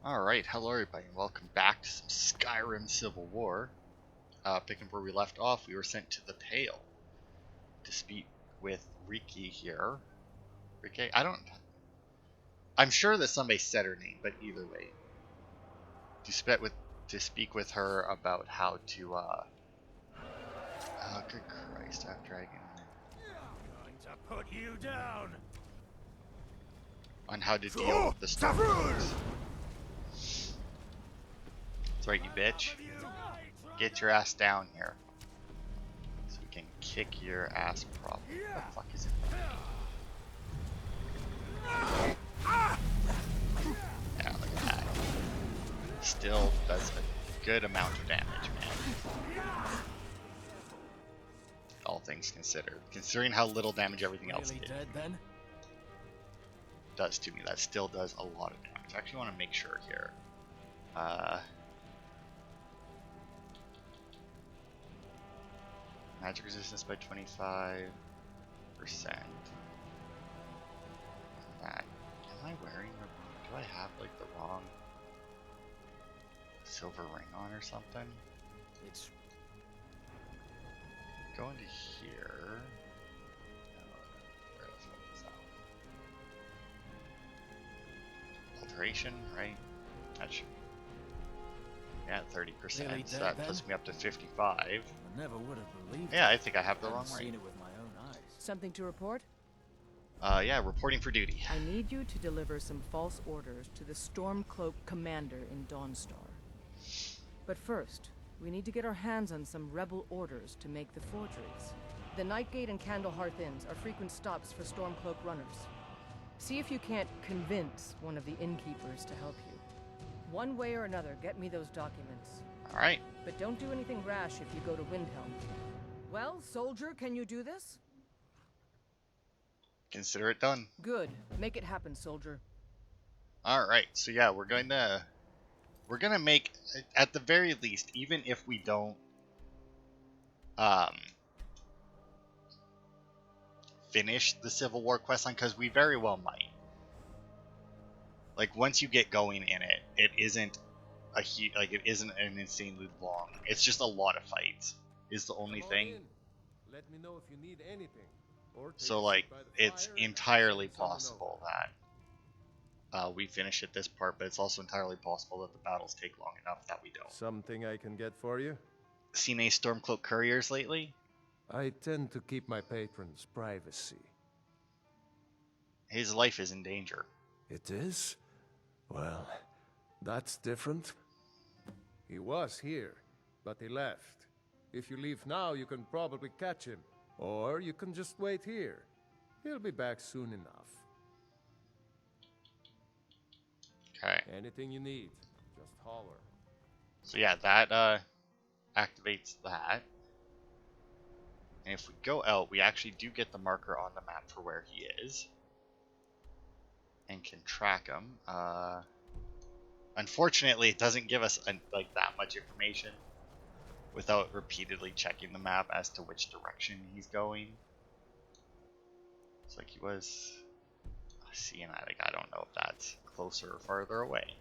Alright, hello everybody, and welcome back to some Skyrim Civil War. Picking up where we left off, we were sent to the Pale to speak with Riki here. Riki? I'm sure that somebody said her name, but either way. To speak with her about how to, oh, good Christ, I have dragon. I'm going to put you down. On how to deal with the storms. That's right, you bitch. Get your ass down here. So we can kick your ass properly. What the fuck is it? Yeah, look at that. Still does a good amount of damage, man. All things considered. Considering how little damage everything else did. Dead, then? Does to me. That still does a lot of damage. I actually want to make sure here. Magic resistance by 25%. That. Am I wearing the... Do I have like the wrong silver ring on or something? It's... Go into here. Where the fuck is that? Alteration, right? That should... Yeah, 30%. Really So dead, that puts me up to 55. I never would have believed Yeah, it. I think I have the wrong I've ring. seen it with my own eyes. Something to report? Yeah, reporting for duty. I need you to deliver some false orders to the Stormcloak commander in Dawnstar. But first, we need to get our hands on some rebel orders to make the forgeries. The Nightgate and Candlehearth Inns are frequent stops for Stormcloak runners. See if you can't convince one of the innkeepers to help you. One way or another, get me those documents. Alright. But don't do anything rash if you go to Windhelm. Well, soldier, can you do this? Consider it done. Good. Make it happen, soldier. Alright, so yeah, we're gonna make, at the very least, even if we don't finish the Civil War questline, because we very well might. Like, once you get going in it, it isn't it isn't an insanely long. It's just a lot of fights is the only thing. Let me know if you need anything. So like, it's entirely possible that we finish at this part, but it's also entirely possible that the battles take long enough that we don't. Something I can get for you? Seen any Stormcloak couriers lately? I tend to keep my patrons' privacy. His life is in danger. It is? Well, that's different. He was here, but he left. If you leave now, you can probably catch him. Or you can just wait here. He'll be back soon enough. Okay. Anything you need, just holler. So yeah, that activates that. And if we go out, we actually do get the marker on the map for where he is. And can track him. Unfortunately, it doesn't give us like that much information without repeatedly checking the map as to which direction he's going. It's like he was seeing that. Like, I don't know if that's closer or farther away.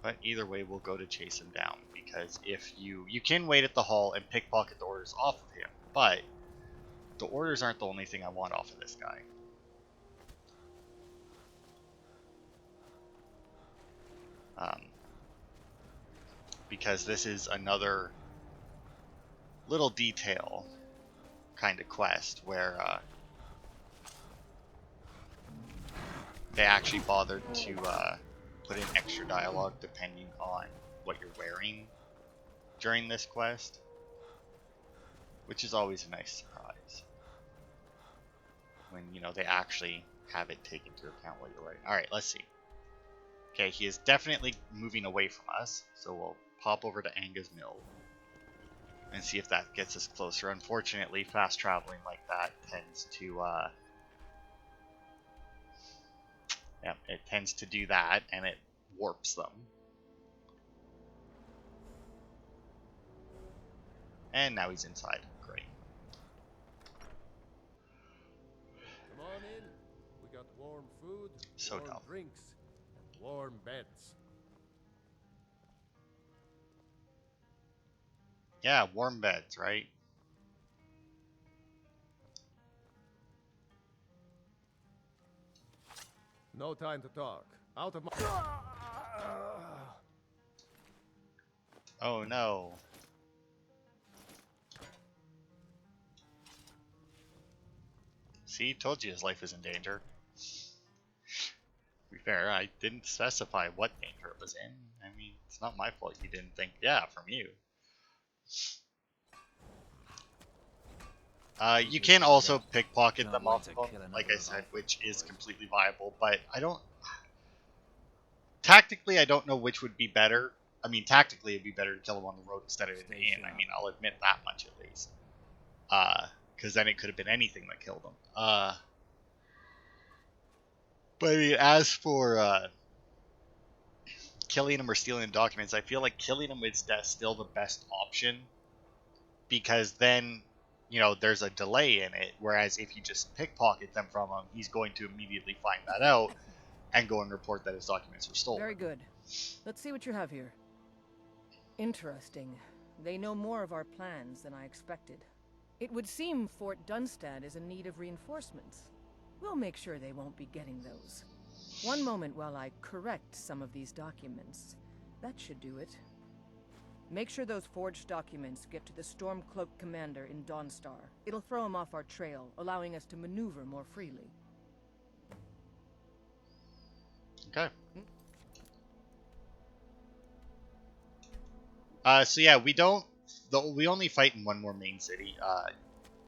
But either way, we'll go to chase him down, because if you can wait at the hall and pickpocket the orders off of him, but the orders aren't the only thing I want off of this guy. Because this is another little detail kind of quest where they actually bothered to put in extra dialogue depending on what you're wearing during this quest, which is always a nice surprise when, you know, they actually have it taken into account what you're wearing. Alright, let's see. Okay, he is definitely moving away from us, so we'll pop over to Anga's Mill and see if that gets us closer. Unfortunately, fast traveling like that tends to yeah, it tends to do that, and it warps them. And now he's inside. Great. warm food, So warm dumb. drinks, and warm beds. Yeah, warm beds, right? No time to talk. Out of my... Oh no. See, told you his life is in danger. To be fair, I didn't specify what danger it was in. I mean, it's not my fault you didn't think, yeah, from you. You can also pickpocket them off of them, like I said, which is completely viable, but I don't... Tactically, I don't know which would be better. I mean, tactically, it'd be better to kill them on the road instead of in the inn. I mean, I'll admit that much at least. Because then it could have been anything that killed them. But I mean, as for killing them or stealing the documents, I feel like killing them is still the best option. Because then, you know, there's a delay in it. Whereas if you just pickpocket them from him, he's going to immediately find that out and go and report that his documents were stolen. Very good. Let's see what you have here. Interesting. They know more of our plans than I expected. It would seem Fort Dunstad is in need of reinforcements. We'll make sure they won't be getting those. One moment while I correct some of these documents. That should do it. Make sure those forged documents get to the Stormcloak commander in Dawnstar. It'll throw him off our trail, allowing us to maneuver more freely. Okay. So yeah, we only fight in one more main city.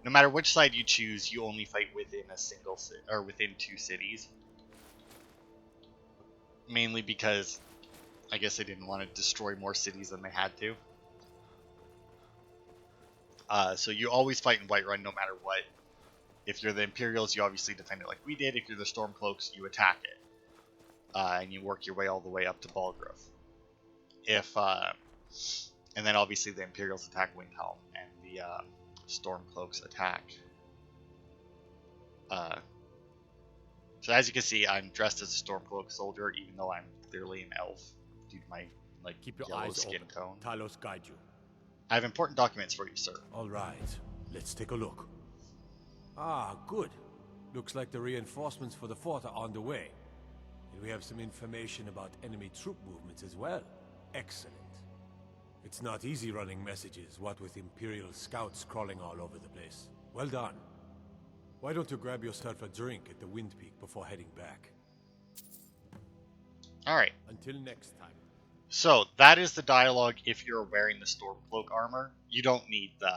No matter which side you choose, you only fight within a single city, or within 2 cities. Mainly because I guess they didn't want to destroy more cities than they had to. So you always fight in Whiterun no matter what. If you're the Imperials, you obviously defend it like we did. If you're the Stormcloaks, you attack it. And you work your way all the way up to Balgrove. And then obviously the Imperials attack Windhelm, and the Stormcloaks attack. So as you can see, I'm dressed as a Stormcloak soldier, even though I'm clearly an elf due to my Keep your yellow eyes skin open. tone. Talos guide you. I have important documents for you, sir. All right, let's take a look. Ah, good. Looks like the reinforcements for the fort are on the way. And we have some information about enemy troop movements as well. Excellent. It's not easy running messages, what with Imperial scouts crawling all over the place. Well done. Why don't you grab yourself a drink at the Wind Peak before heading back? Alright, Until next time. so that is the dialogue if you're wearing the Stormcloak armor. You don't need the...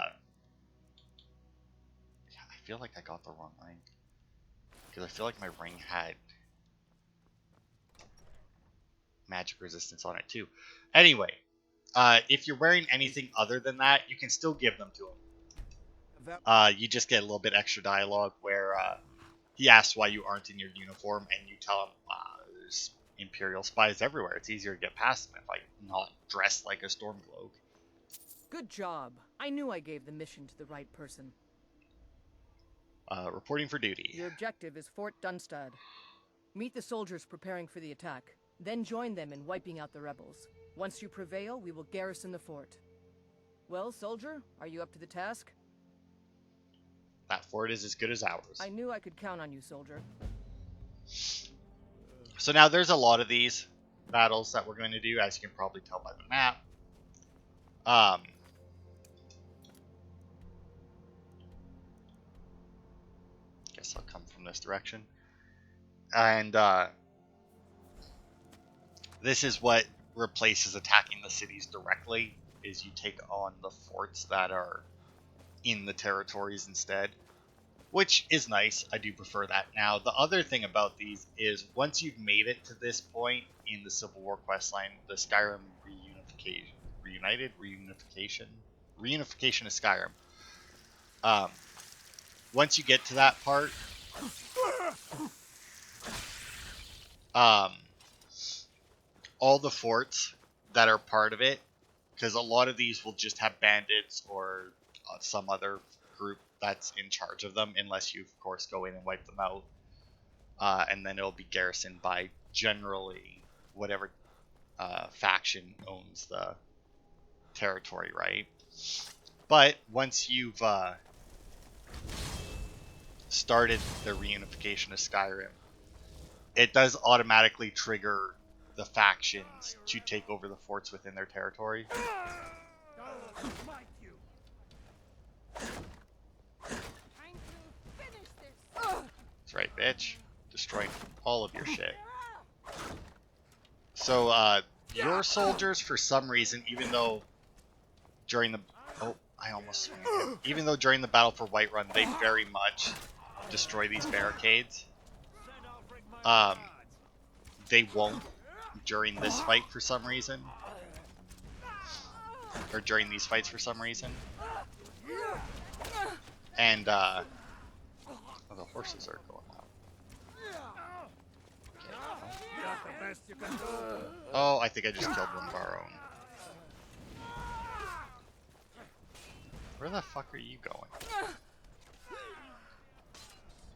Yeah, I feel like I got the wrong ring. Because I feel like my ring had magic resistance on it too. Anyway, if you're wearing anything other than that, you can still give them to him. You just get a little bit extra dialogue where he asks why you aren't in your uniform, and you tell him there's Imperial spies everywhere. It's easier to get past them if I'm not dressed like a Stormcloak. Good job. I knew I gave the mission to the right person. Reporting for duty. Your objective is Fort Dunstad. Meet the soldiers preparing for the attack, then join them in wiping out the rebels. Once you prevail, we will garrison the fort. Well, soldier, are you up to the task? That fort is as good as ours. I knew I could count on you, soldier. So now there's a lot of these battles that we're going to do, as you can probably tell by the map. Guess I'll come from this direction. And this is what replaces attacking the cities directly, is you take on the forts that are in the territories instead, which is nice. I do prefer that. Now, the other thing about these is once you've made it to this point in the Civil War questline, the Skyrim reunification of Skyrim. Once you get to that part, all the forts that are part of it, because a lot of these will just have bandits or some other group that's in charge of them, unless you, of course, go in and wipe them out. and then it'll be garrisoned by generally whatever faction owns the territory, right? But once you've started the reunification of Skyrim, it does automatically trigger the factions to take over the forts within their territory. That's right, bitch. Destroying all of your shit. So, your soldiers, for some reason, even though during the... Oh, I almost swung him. Even though during the battle for Whiterun, they very much destroy these barricades. They won't during this fight for some reason. Or during these fights for some reason. And, oh, the horses are going out. Oh, I think I just killed one of our own. Where the fuck are you going?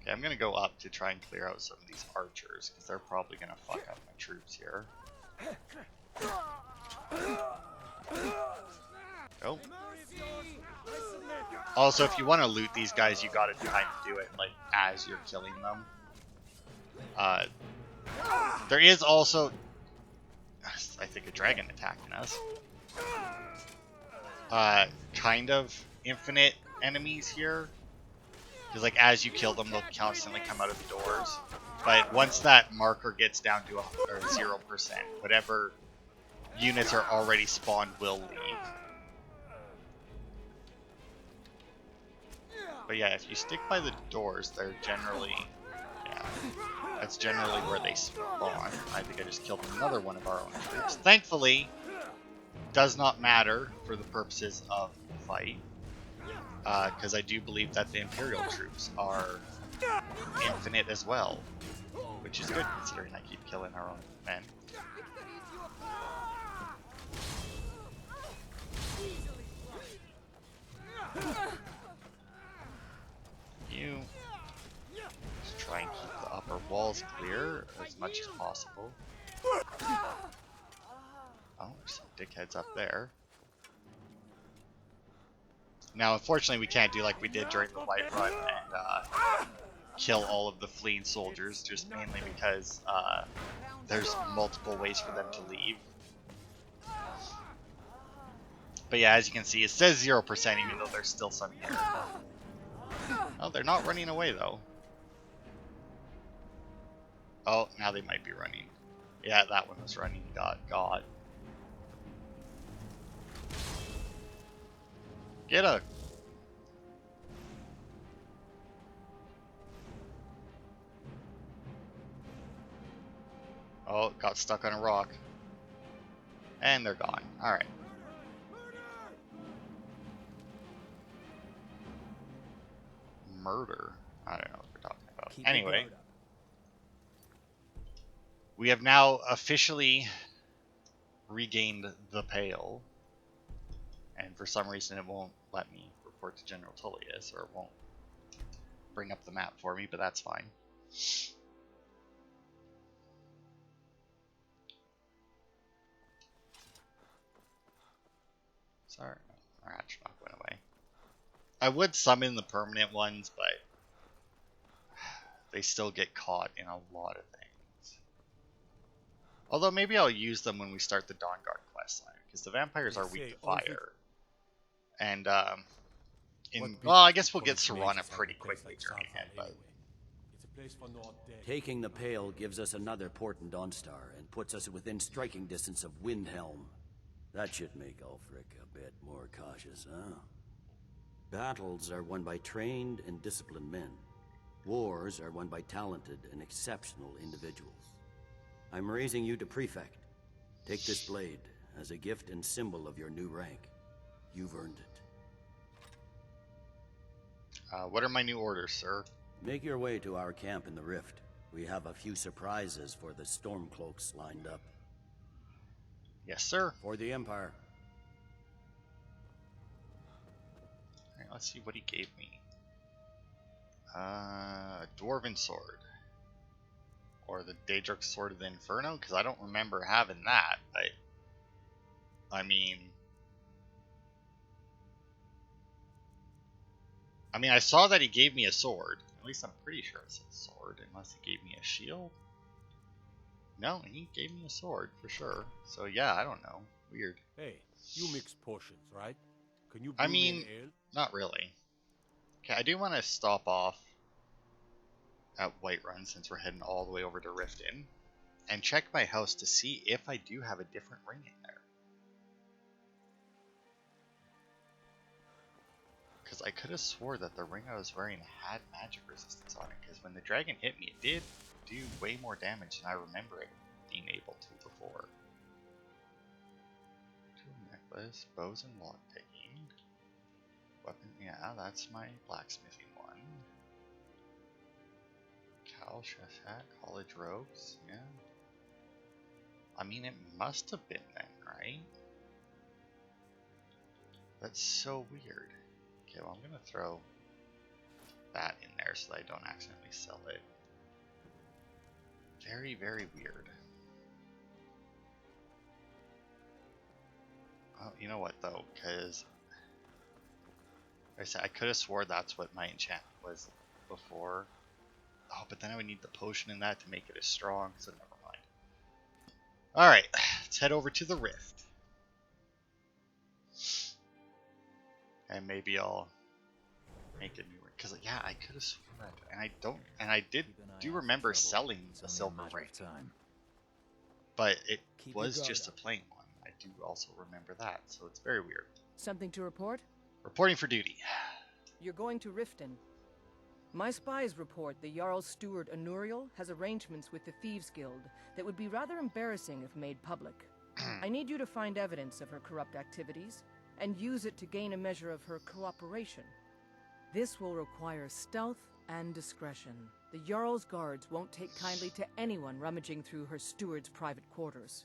Okay, I'm gonna go up to try and clear out some of these archers, because they're probably gonna fuck up my troops here. Oh. Also, if you want to loot these guys, you gotta try and do it, like, as you're killing them. There is also... I think a dragon attacking us. Kind of infinite enemies here. Because, like, as you kill them, they'll constantly come out of the doors. But once that marker gets down to 0%, whatever units are already spawned will leave. But yeah, if you stick by the doors, they're generally... Yeah, that's generally where they spawn. I think I just killed another one of our own troops. Thankfully, does not matter for the purposes of the fight. Because I do believe that the Imperial troops are infinite as well. Which is good, considering I keep killing our own men. You just try and keep the upper walls clear as much as possible. Oh, there's some dickheads up there. Now, unfortunately, we can't do like we did during the Whiterun and kill all of the fleeing soldiers, just mainly because there's multiple ways for them to leave. But yeah, as you can see, it says 0%, even though there's still some here. Oh, they're not running away, though. Oh, now they might be running. Yeah, that one was running. God. Get a... Oh, got stuck on a rock. And they're gone. Alright. Murder? I don't know what we're talking about. Anyway. We have now officially regained the Pale. And for some reason it won't let me report to General Tullius, or it won't bring up the map for me, but that's fine. Sorry, our Atronach went away. I would summon the permanent ones, but they still get caught in a lot of things. Although maybe I'll use them when we start the Dawnguard questline, because the vampires are weak to fire. And, well, I guess we'll get Serana pretty quickly during it, but... Taking the Pale gives us another port in Dawnstar, and puts us within striking distance of Windhelm. That should make Ulfric a bit more cautious, huh? Battles are won by trained and disciplined men. Wars are won by talented and exceptional individuals. I'm raising you to Prefect. Take this blade as a gift and symbol of your new rank. You've earned it. What are my new orders, sir? Make your way to our camp in the Rift. We have a few surprises for the Stormcloaks lined up. Yes, sir. For the Empire. Alright, let's see what he gave me. Dwarven sword. Or the Daedric Sword of the Inferno? Because I don't remember having that. I mean, I saw that he gave me a sword. At least I'm pretty sure it's a sword, unless he gave me a shield. No, he gave me a sword for sure. So yeah, I don't know. Weird. Hey, you mix potions, right? Can you I brew me mean, an ale? not really. Okay, I do want to stop off at Whiterun since we're heading all the way over to Riften and check my house to see if I do have a different ring in there. Because I could have swore that the ring I was wearing had magic resistance on it, because when the dragon hit me, it did do way more damage than I remember it being able to before. Tool necklace, bows and lockpicking. Weapon, yeah, that's my blacksmithing one. Cowl, chef hat, college robes, yeah. I mean, it must have been then, right? That's so weird. Okay, well, I'm gonna throw that in there so that I don't accidentally sell it. Very, very weird. Oh, you know what though? Because I said I could have swore that's what my enchantment was before. Oh, but then I would need the potion in that to make it as strong, so never mind. Alright, let's head over to the Rift. And maybe I'll make a new ring. Because, yeah, I could have sworn that. And I do remember selling a silver ring. But it was just a plain one. I do also remember that, so it's very weird. Something to report? Reporting for duty. You're going to Riften. My spies report the Jarl's steward Anuriel has arrangements with the Thieves Guild that would be rather embarrassing if made public. I need you to find evidence of her corrupt activities and use it to gain a measure of her cooperation. This will require stealth and discretion. The Jarl's guards won't take kindly to anyone rummaging through her steward's private quarters.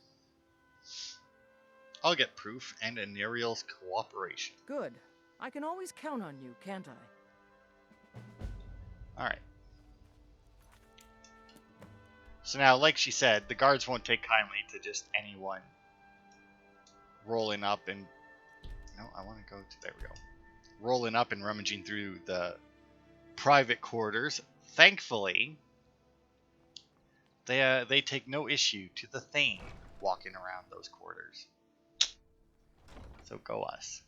I'll get proof and Anuriel's cooperation. Good. I can always count on you, can't I? Alright. So now, like she said, the guards won't take kindly to just anyone rolling up and... No, I want to go to... There we go. Rolling up and rummaging through the private quarters. Thankfully, they take no issue to the Thane walking around those quarters. So go us.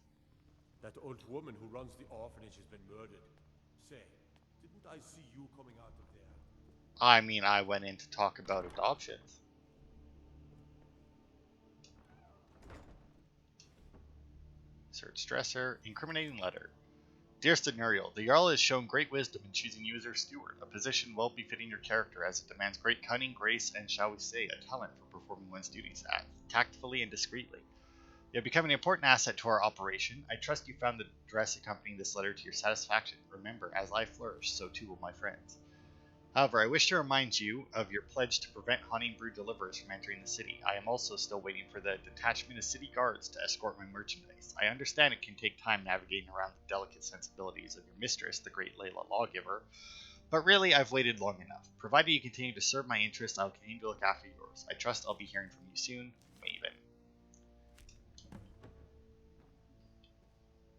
That old woman who runs the orphanage has been murdered. Say, didn't I see you coming out of there? I mean, I went in to talk about adoptions. Search dresser. Incriminating letter. Dearest Anuriel, the Jarl has shown great wisdom in choosing you as her steward, a position well befitting your character as it demands great cunning, grace, and, shall we say, a talent for performing one's duties tactfully and discreetly. You have become an important asset to our operation. I trust you found the dress accompanying this letter to your satisfaction. Remember, as I flourish, so too will my friends. However, I wish to remind you of your pledge to prevent honey brew deliverers from entering the city. I am also still waiting for the detachment of city guards to escort my merchandise. I understand it can take time navigating around the delicate sensibilities of your mistress, the great Layla Lawgiver, but really I've waited long enough. Provided you continue to serve my interests, I will continue to look after yours. I trust I'll be hearing from you soon. Maven.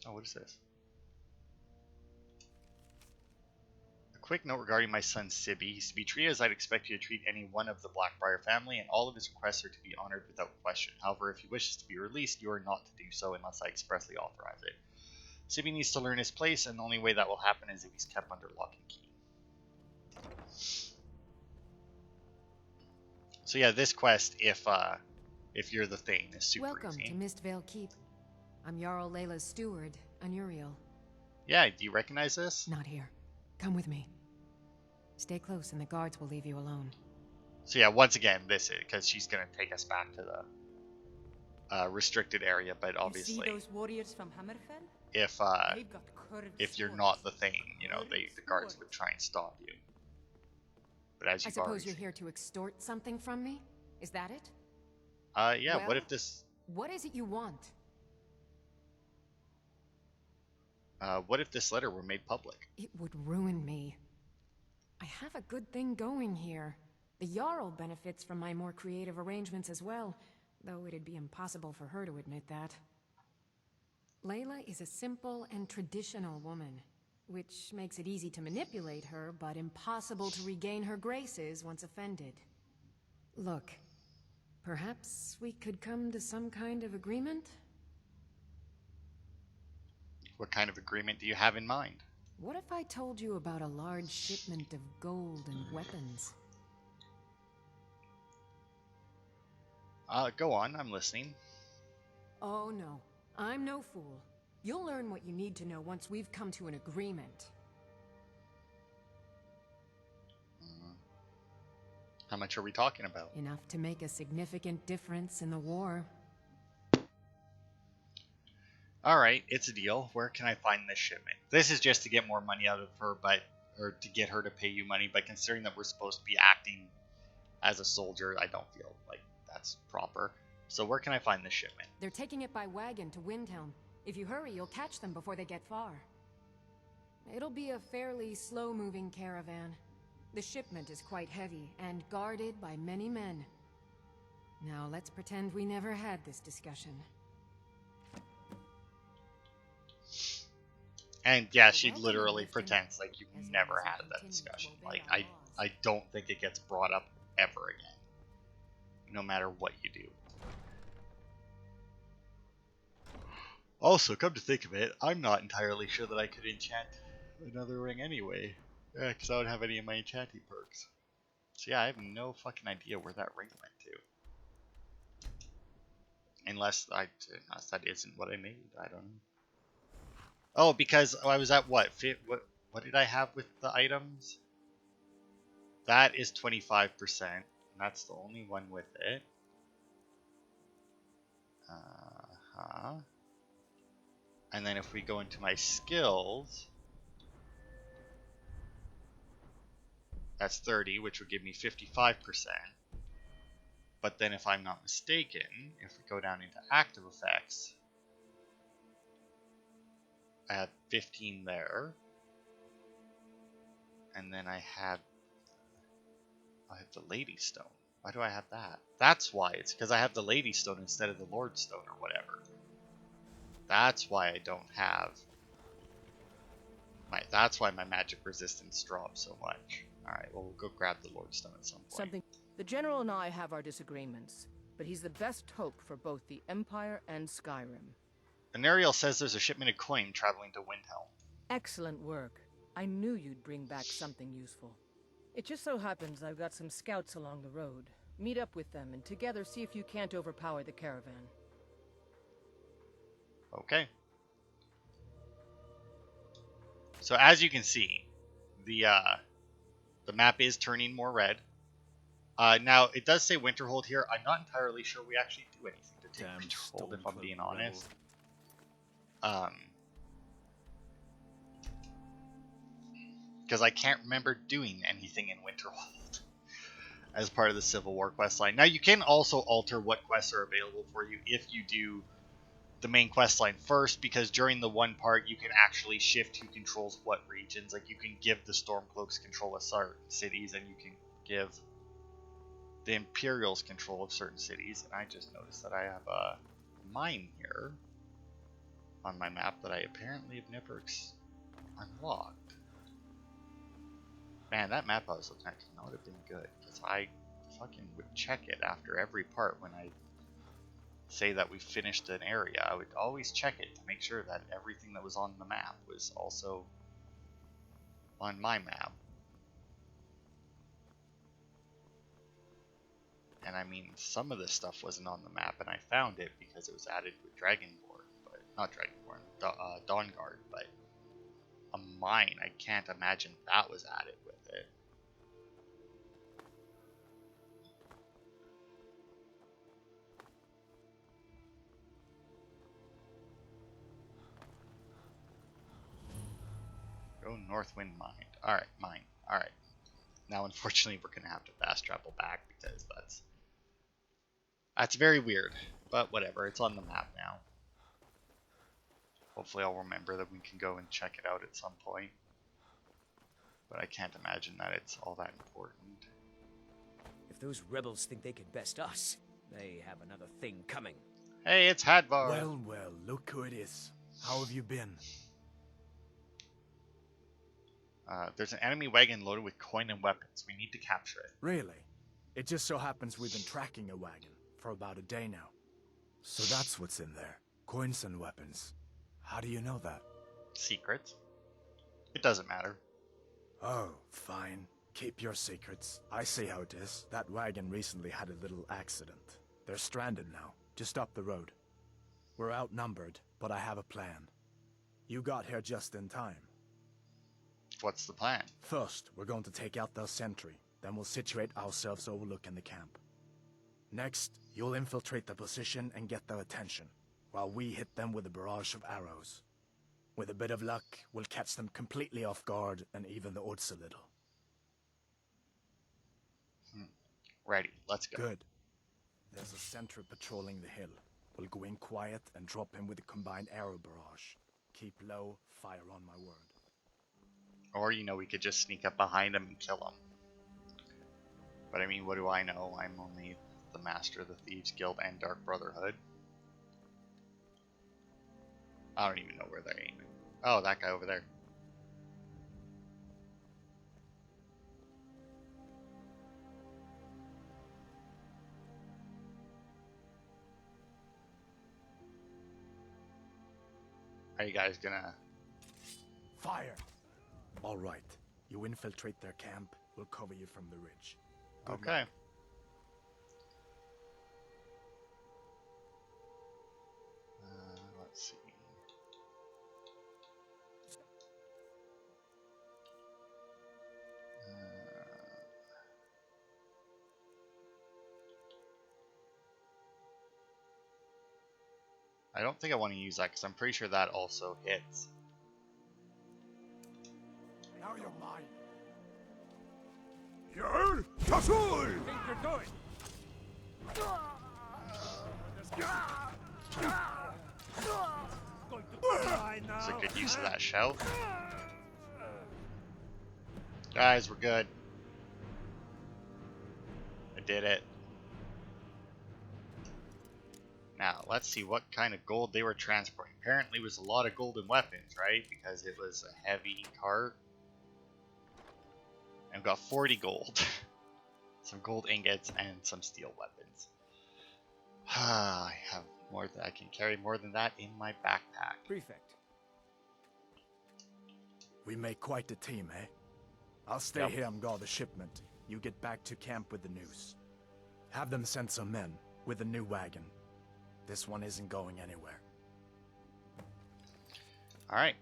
Oh, what is this? A quick note regarding my son Sibby. He's to be treated as I'd expect you to treat any one of the Blackbriar family, and all of his requests are to be honored without question. However, if he wishes to be released, you are not to do so unless I expressly authorize it. Sibby needs to learn his place, and the only way that will happen is if he's kept under lock and key. So yeah, this quest, if you're the Thane, is super Welcome easy. to Mistvale Keep. I'm Jarl Layla's steward, Anuriel. Yeah, do you recognize this? Not here. Come with me. Stay close and the guards will leave you alone. So yeah, once again, this is because she's gonna take us back to the restricted area, but obviously, You see those warriors from Hammerfell? if They've got curved if you're swords. not the Thane, you know, the guards would try and stop you. But as I you've suppose already you're here to extort something from me? Is that it? yeah, Well, what if this What is it you want? letter were made public? It would ruin me. I have a good thing going here. The Jarl benefits from my more creative arrangements as well, though it'd be impossible for her to admit that. Layla is a simple and traditional woman, which makes it easy to manipulate her, but impossible to regain her graces once offended. Look, perhaps we could come to some kind of agreement? What kind of agreement do you have in mind? What if I told you about a large shipment of gold and weapons? Go on, I'm listening. Oh no, I'm no fool. You'll learn what you need to know once we've come to an agreement. How much are we talking about? Enough to make a significant difference in the war. Alright, it's a deal. Where can I find this shipment? This is just to get more money out of her, or to get her to pay you money, but considering that we're supposed to be acting as a soldier, I don't feel like that's proper. So where can I find this shipment? They're taking it by wagon to Windhelm. If you hurry, you'll catch them before they get far. It'll be a fairly slow-moving caravan. The shipment is quite heavy, and guarded by many men. Now let's pretend we never had this discussion. And yeah, she literally pretends like you've never had that discussion. Like, I don't think it gets brought up ever again. No matter what you do. Also, come to think of it, I'm not entirely sure that I could enchant another ring anyway. Yeah, because I don't have any of my enchanting perks. So yeah, I have no fucking idea where that ring went to. Unless that isn't what I made. I don't know. Oh, because I was at what did I have with the items? That is 25%. And that's the only one with it. And then if we go into my skills, that's 30, which would give me 55%. But then if I'm not mistaken, if we go down into active effects, I have 15 there. And then I have the Lady Stone. Why do I have that? That's why. It's because I have the Lady Stone instead of the Lord Stone or whatever. That's why I don't have that's why my magic resistance drops so much. Alright, well, we'll go grab the Lord Stone at some point. The General and I have our disagreements, but he's the best hope for both the Empire and Skyrim. Anariel says there's a shipment of coin traveling to Windhelm. Excellent work. I knew you'd bring back something useful. It just so happens I've got some scouts along the road. Meet up with them and together see if you can't overpower the caravan. Okay. So as you can see, the map is turning more red. Now it does say Winterhold here. I'm not entirely sure we actually do anything to take Winterhold, if I'm being honest. Because I can't remember doing anything in Winterhold as part of the Civil War quest line. Now you can also alter what quests are available for you if you do the main quest line first, because during the one part you can actually shift who controls what regions. Like you can give the Stormcloaks control of certain cities, and you can give the Imperials control of certain cities. And I just noticed that I have a mine here on my map that I apparently have never unlocked. Man, that map I was looking at could not have been good, because I fucking would check it after every part when I say that we finished an area. I would always check it to make sure that everything that was on the map was also on my map. And I mean, some of this stuff wasn't on the map, and I found it because it was added with Dragonborn, but not Dragonborn, Dawnguard, but a mine, I can't imagine that was added with it. Go Northwind Mine. Alright, mine. Alright. Now unfortunately we're gonna have to fast travel back because that's very weird. But whatever, it's on the map now. Hopefully I'll remember that we can go and check it out at some point. But I can't imagine that it's all that important. If those rebels think they can best us, they have another thing coming. Hey, it's Hadvar. Well, well, look who it is. How have you been? There's an enemy wagon loaded with coin and weapons. We need to capture it. Really? It just so happens we've been tracking a wagon for about a day now. So that's what's in there. Coins and weapons. How do you know that? Secrets. It doesn't matter. Oh, fine. Keep your secrets. I see how it is. That wagon recently had a little accident. They're stranded now, just up the road. We're outnumbered, but I have a plan. You got here just in time. What's the plan? First, we're going to take out their sentry. Then we'll situate ourselves overlooking the camp. Next, you'll infiltrate the position and get their attention, while we hit them with a barrage of arrows. With a bit of luck, we'll catch them completely off guard and even the odds a little. Ready, let's go. Good. There's a sentry patrolling the hill. We'll go in quiet and drop him with a combined arrow barrage. Keep low, fire on my word. Or, you know, we could just sneak up behind him and kill him. But I mean, what do I know? I'm only the Master of the Thieves Guild and Dark Brotherhood. I don't even know where they're aiming. Oh, that guy over there. Are you guys gonna... Fire! All right. You infiltrate their camp, we'll cover you from the ridge. Good Okay. luck. Let's see. I don't think I want to use that because I'm pretty sure that also hits. Now you're mine. You're Tasul! Think you're going? Going to die now. It's a good use of that shell. Guys, we're good. I did it. Now, let's see what kind of gold they were transporting. Apparently it was a lot of golden weapons, right? Because it was a heavy cart. I've got 40 gold. Some gold ingots and some steel weapons. I have more I can carry more than that in my backpack. Prefect. We make quite a team, eh? I'll stay here and guard the shipment. You get back to camp with the news. Have them send some men with a new wagon. This one isn't going anywhere. Alright.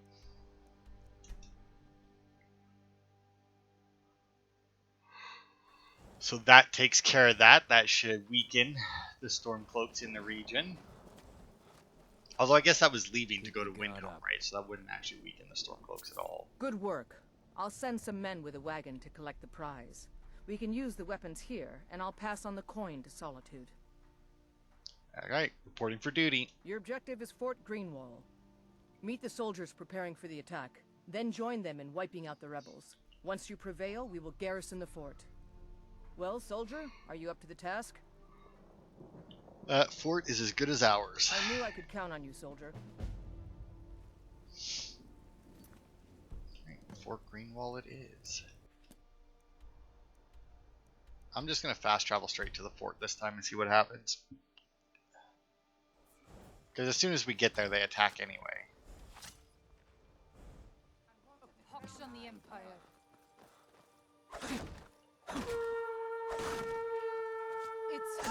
So that takes care of that. That should weaken the Stormcloaks in the region. Although I guess that was leaving to go to Windhelm, right? So that wouldn't actually weaken the Stormcloaks at all. Good work. I'll send some men with a wagon to collect the prize. We can use the weapons here, and I'll pass on the coin to Solitude. Alright, reporting for duty. Your objective is Fort Greenwall. Meet the soldiers preparing for the attack, then join them in wiping out the rebels. Once you prevail, we will garrison the fort. Well, soldier, are you up to the task? Fort is as good as ours. I knew I could count on you, soldier. Right, Fort Greenwall it is. I'm just gonna fast travel straight to the fort this time and see what happens. Because as soon as we get there, they attack anyway. Pox on the Empire. It's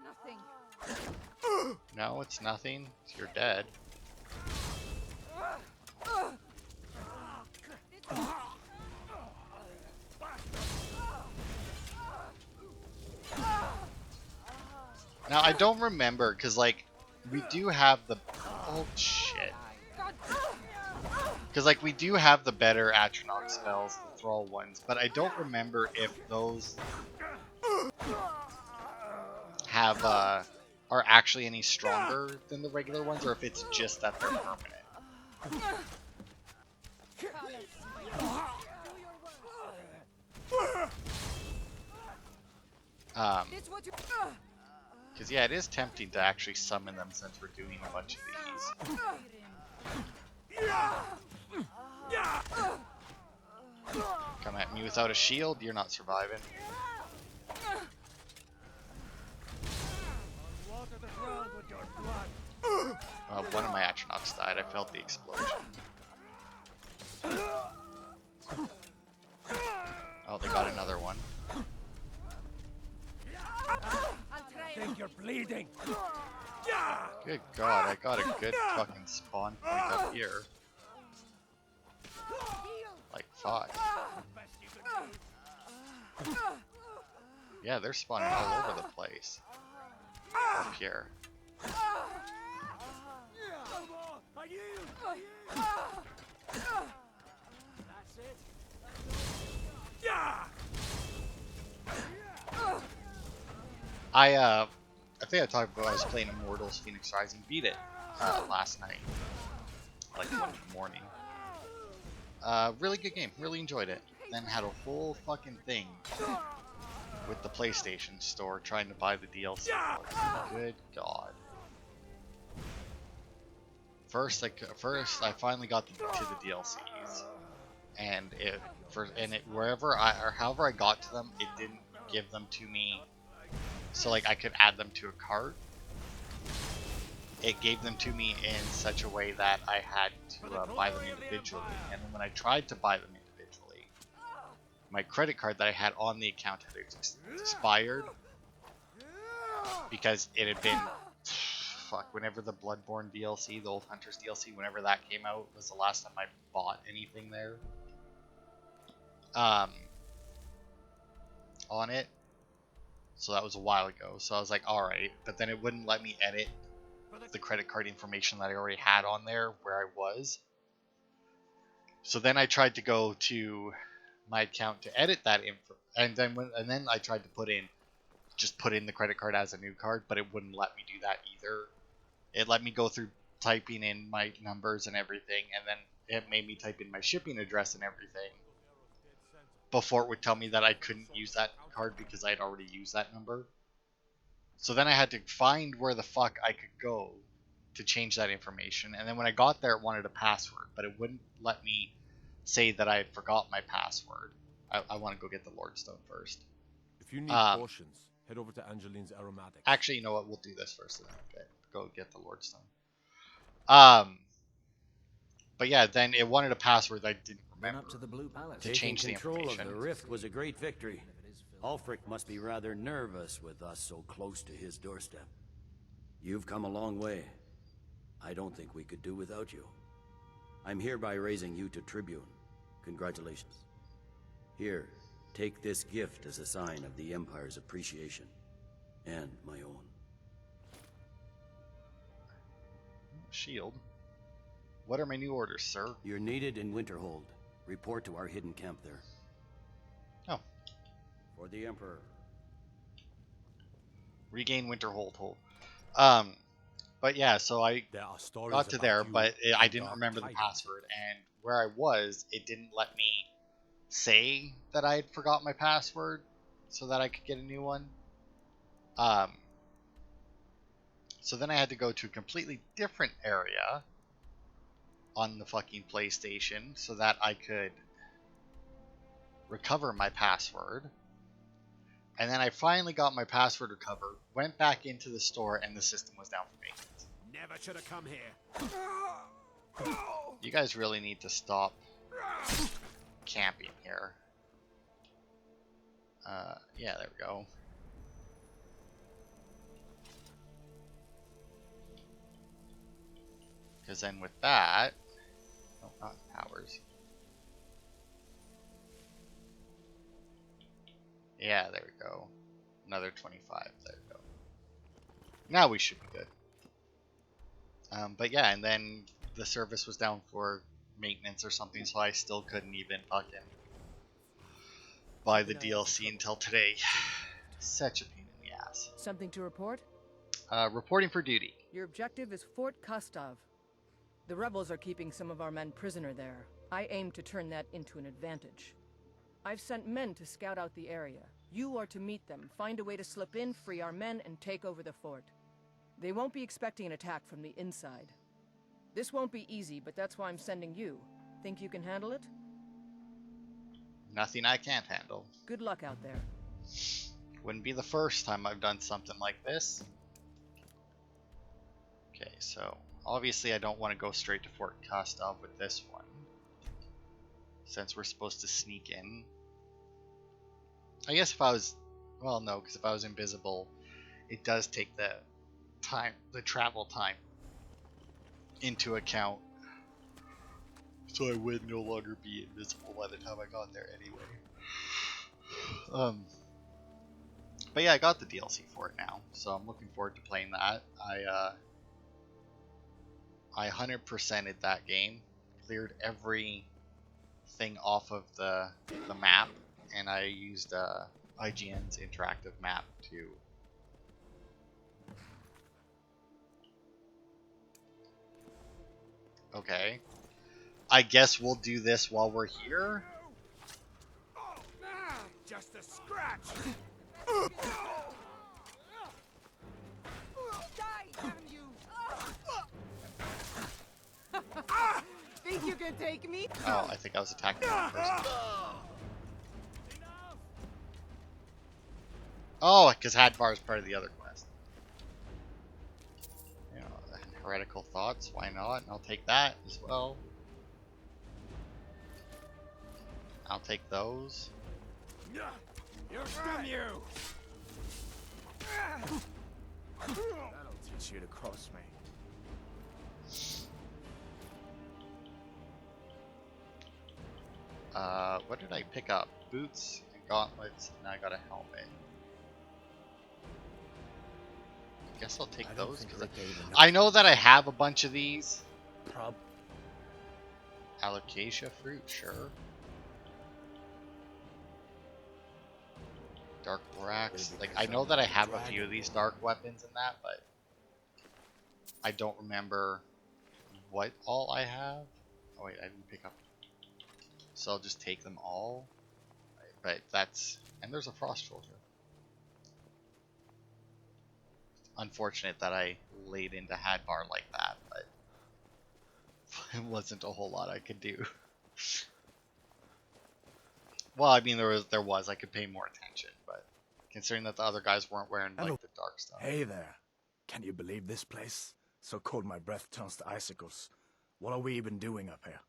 nothing. No, it's nothing. You're dead. Now, I don't remember, because, like, we do have the... Oh, shit. Because, like, we do have the better Atronach spells, the Thrall ones, but I don't remember if those have, are actually any stronger than the regular ones, or if it's just that they're permanent. This what you. Because, yeah, it is tempting to actually summon them since we're doing a bunch of these. Come at me without a shield, you're not surviving. Water the ground with your blood. One of my astronauts died. I felt the explosion. Oh, they got another one. I think you're bleeding. Good God, I got a good fucking spawn point up here. Like 5. Yeah, they're spawning all over the place. Up here. I think I talked about I was playing Immortals Phoenix Rising, beat it last night, like 1 in the morning. Really good game, really enjoyed it. Then had a whole fucking thing with the PlayStation Store trying to buy the DLC. Good God. First I finally got to the DLCs, and however I got to them, it didn't give them to me. So like I could add them to a cart. It gave them to me in such a way that I had to buy them individually. And then when I tried to buy them individually, my credit card that I had on the account had expired because it had been whenever the Bloodborne DLC, the Old Hunters DLC, whenever that came out was the last time I bought anything there. On it. So that was a while ago. So I was like, alright. But then it wouldn't let me edit the credit card information that I already had on there where I was. So then I tried to go to my account to edit that info. And then I tried to put in the credit card as a new card, but it wouldn't let me do that either. It let me go through typing in my numbers and everything, and then it made me type in my shipping address and everything before it would tell me that I couldn't use that card because I had already used that number. So then I had to find where the fuck I could go to change that information. And then when I got there, it wanted a password, but it wouldn't let me say that I had forgot my password. I want to go get the Lordstone first. If you need potions, head over to Angeline's Aromatics. Actually, you know what? We'll do this first and then go get the Lordstone. But yeah, then it wanted a password that I didn't remember Up to the Blue Palace. to change the Control information. of the rift was a great victory. Ulfric must be rather nervous with us so close to his doorstep. You've come a long way. I don't think we could do without you. I'm hereby raising you to Tribune. Congratulations. Here, take this gift as a sign of the Empire's appreciation. And my own. Shield. What are my new orders, sir? You're needed in Winterhold. Report to our hidden camp there. Oh. For the Emperor. Regain Winterhold hold. But yeah, so I got to there, but I didn't remember the password, and where I was, it didn't let me say that I had forgot my password so that I could get a new one. So then I had to go to a completely different area on the fucking PlayStation so that I could recover my password. And then I finally got my password recovered, went back into the store, and the system was down for maintenance. Never should have come here. You guys really need to stop camping here. Yeah, there we go. Because then with that... Oh, not powers. Yeah, there we go. Another 25. There we go. Now we should be good. But yeah, and then the service was down for maintenance or something, so I still couldn't even fucking buy the DLC until today. Such a pain in the ass. Something to report? Reporting for duty. Your objective is Fort Kostov. The rebels are keeping some of our men prisoner there. I aim to turn that into an advantage. I've sent men to scout out the area. You are to meet them, find a way to slip in, free our men, and take over the fort. They won't be expecting an attack from the inside. This won't be easy, but that's why I'm sending you. Think you can handle it? Nothing I can't handle. Good luck out there. Wouldn't be the first time I've done something like this. Okay, so obviously I don't want to go straight to Fort Kostov with this one, since we're supposed to sneak in. I guess if I was, well, no, because if I was invisible, it does take the travel time into account, so I would no longer be invisible by the time I got there anyway. But yeah, I got the DLC for it now, so I'm looking forward to playing that. I 100%ed that game, cleared everything off of the map, and I used IGN's interactive map to okay. I guess we'll do this while we're here. Just a scratch. Die, damn you! Think you can take me? Oh, I think I was attacking one person. Oh, because Hadvar is part of the other quest. You know, heretical thoughts, why not? And I'll take that as well. I'll take those. You're damn you! That'll teach you to cross me. What did I pick up? Boots and gauntlets, and I got a helmet. I guess I'll take those, because I know that I have a bunch of these. Alocasia fruit, sure. Dark Borax. Like, I know that I have a few of these dark weapons and that, but I don't remember what all I have. Oh wait, I didn't pick up. So I'll just take them all. But that's... And there's a frost soldier. Unfortunate that I laid into Hadvar like that, but it wasn't a whole lot I could do. Well, I mean, there was. I could pay more attention, but considering that the other guys weren't wearing like the dark stuff. Hey there. Can you believe this place? So cold my breath turns to icicles. What are we even doing up here?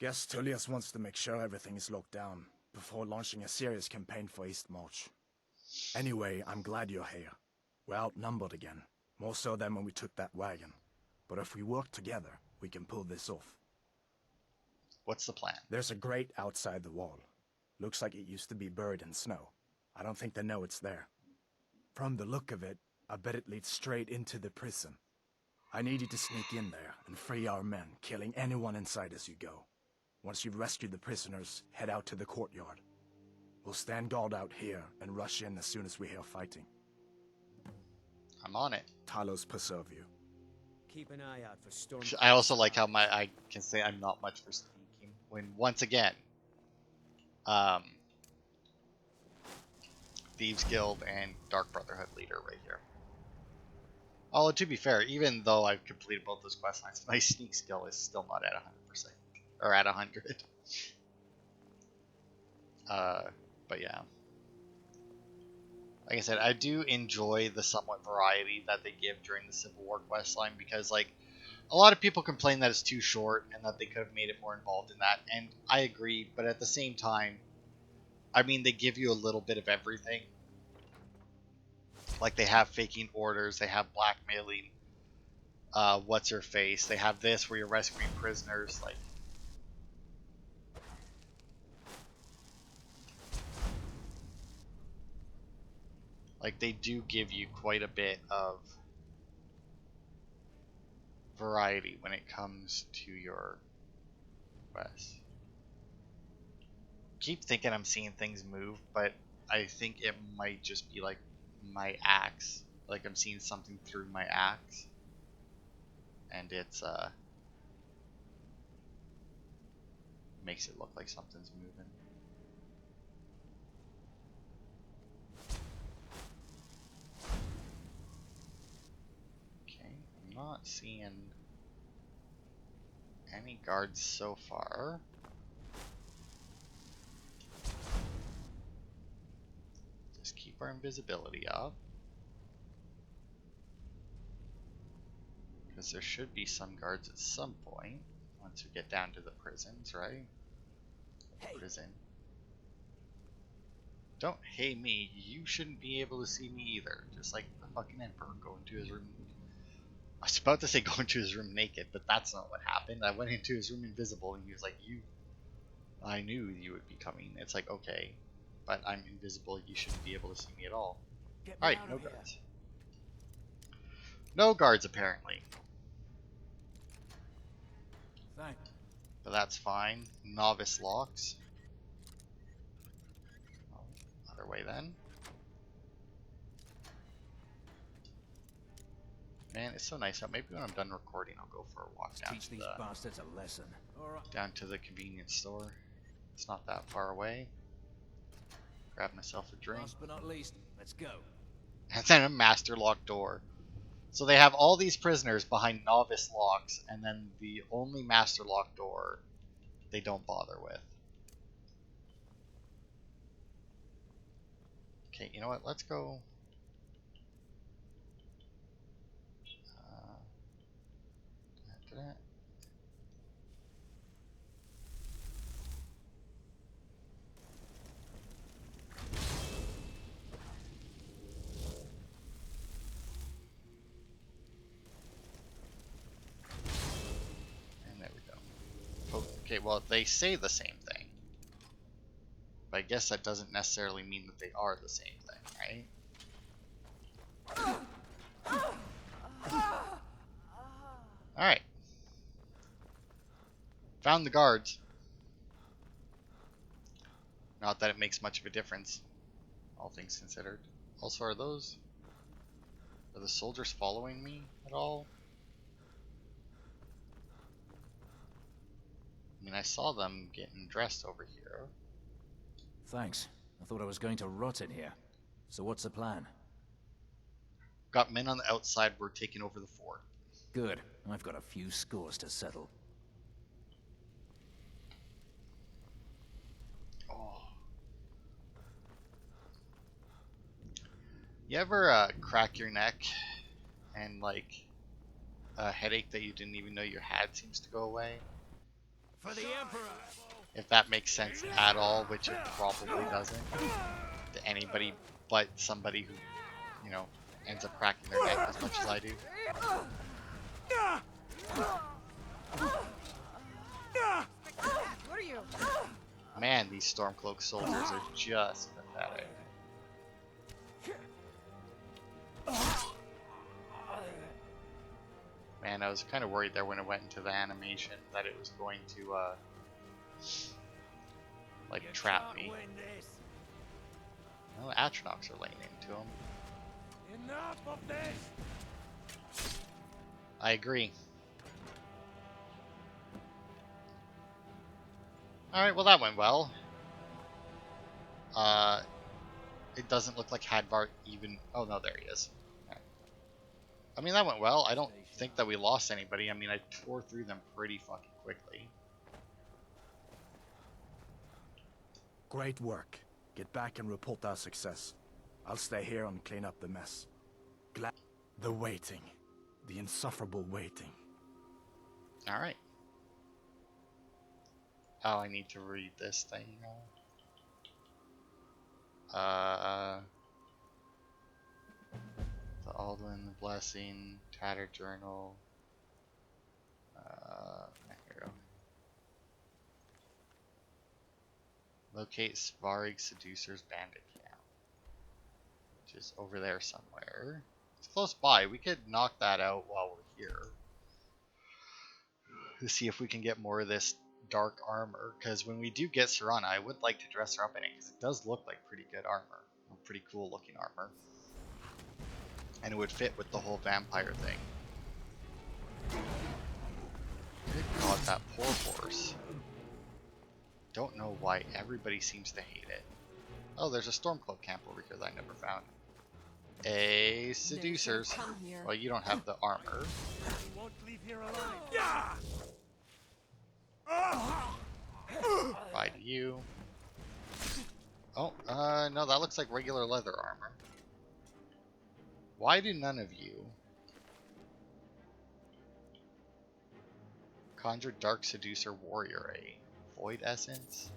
Guess Tullius wants to make sure everything is locked down before launching a serious campaign for East March. Anyway, I'm glad you're here. We're outnumbered again, more so than when we took that wagon. But if we work together, we can pull this off. What's the plan? There's a grate outside the wall. Looks like it used to be buried in snow. I don't think they know it's there. From the look of it, I bet it leads straight into the prison. I need you to sneak in there and free our men, killing anyone inside as you go. Once you've rescued the prisoners, head out to the courtyard. We'll stand guard out here and rush in as soon as we hear fighting. I'm on it. Talos preserve you. Keep an eye out for storm. I also like how I can say I'm not much for sneaking. When, once again, Thieves Guild and Dark Brotherhood leader right here. Although, to be fair, even though I've completed both those quest lines, my sneak skill is still not at 100%. Or at 100. But yeah. Like I said, I do enjoy the somewhat variety that they give during the Civil War quest line, because, like, a lot of people complain that it's too short and that they could have made it more involved in that, and I agree, but at the same time, I mean, they give you a little bit of everything. Like, they have faking orders, they have blackmailing, what's-her-face, they have this where you're rescuing prisoners, like they do give you quite a bit of variety when it comes to your quests. Keep thinking I'm seeing things move, but I think it might just be like my axe. Like I'm seeing something through my axe. And it's makes it look like something's moving. seeing any guards so far. Just keep our invisibility up. Because there should be some guards at some point once we get down to the prisons, right? Hey. Prison. Don't hey me, you shouldn't be able to see me either. Just like the fucking Emperor going to his room. I was about to say go into his room naked, but that's not what happened. I went into his room invisible and he was like, I knew you would be coming. It's like, okay, but I'm invisible, you shouldn't be able to see me at all. Alright, no guards. No guards apparently. Thanks. But that's fine. Novice locks. Oh, other way then. Man, it's so nice out. Maybe when I'm done recording, I'll go for a walk down Teach to these the, bastards a lesson. down to the convenience store. It's not that far away. Grab myself a drink. Last but not least, let's go. And then a master lock door. So they have all these prisoners behind novice locks, and then the only master lock door they don't bother with. Okay, you know what? Let's go. Da-da-da. And there we go. Oh, okay, well, they say the same thing. But I guess that doesn't necessarily mean that they are the same thing, right? Alright. Found the guards. Not that it makes much of a difference, all things considered. Also, are the soldiers following me at all? I mean, I saw them getting dressed over here. Thanks. I thought I was going to rot in here. So what's the plan? Got men on the outside, we're taking over the fort. Good. I've got a few scores to settle. Oh. You ever crack your neck and like a headache that you didn't even know you had seems to go away? For the Emperor! If that makes sense at all, which it probably doesn't to anybody but somebody who, you know, ends up cracking their neck as much as I do. What are you? Man, these Stormcloak soldiers are just pathetic. Man, I was kind of worried there when it went into the animation that it was going to, like, trap me. Well, Atronachs are laying into him. Enough of this! I agree. Alright, well that went well. It doesn't look like Hadvar even... Oh no, there he is. Right. I mean, that went well. I don't think that we lost anybody. I mean, I tore through them pretty fucking quickly. Great work. Get back and report our success. I'll stay here and clean up the mess. The waiting. The insufferable waiting. Alright. Oh, I need to read this thing now. The Alduin, the Blessing, Tattered Journal. Here we go. Locate Svarig Seducer's bandit camp, which is over there somewhere. It's close by. We could knock that out while we're here. To see if we can get more of this dark armor, because when we do get Serana, I would like to dress her up in it, because it does look like pretty good armor. Pretty cool looking armor. And it would fit with the whole vampire thing. Good God, that poor horse. Don't know why everybody seems to hate it. Oh, there's a Stormcloak camp over here that I never found. a seducers. Come here. Well, you don't have the armor. You won't leave here alive. Bye to you. Oh, no, that looks like regular leather armor. Why do none of you conjure Dark Seducer Warrior a Void Essence?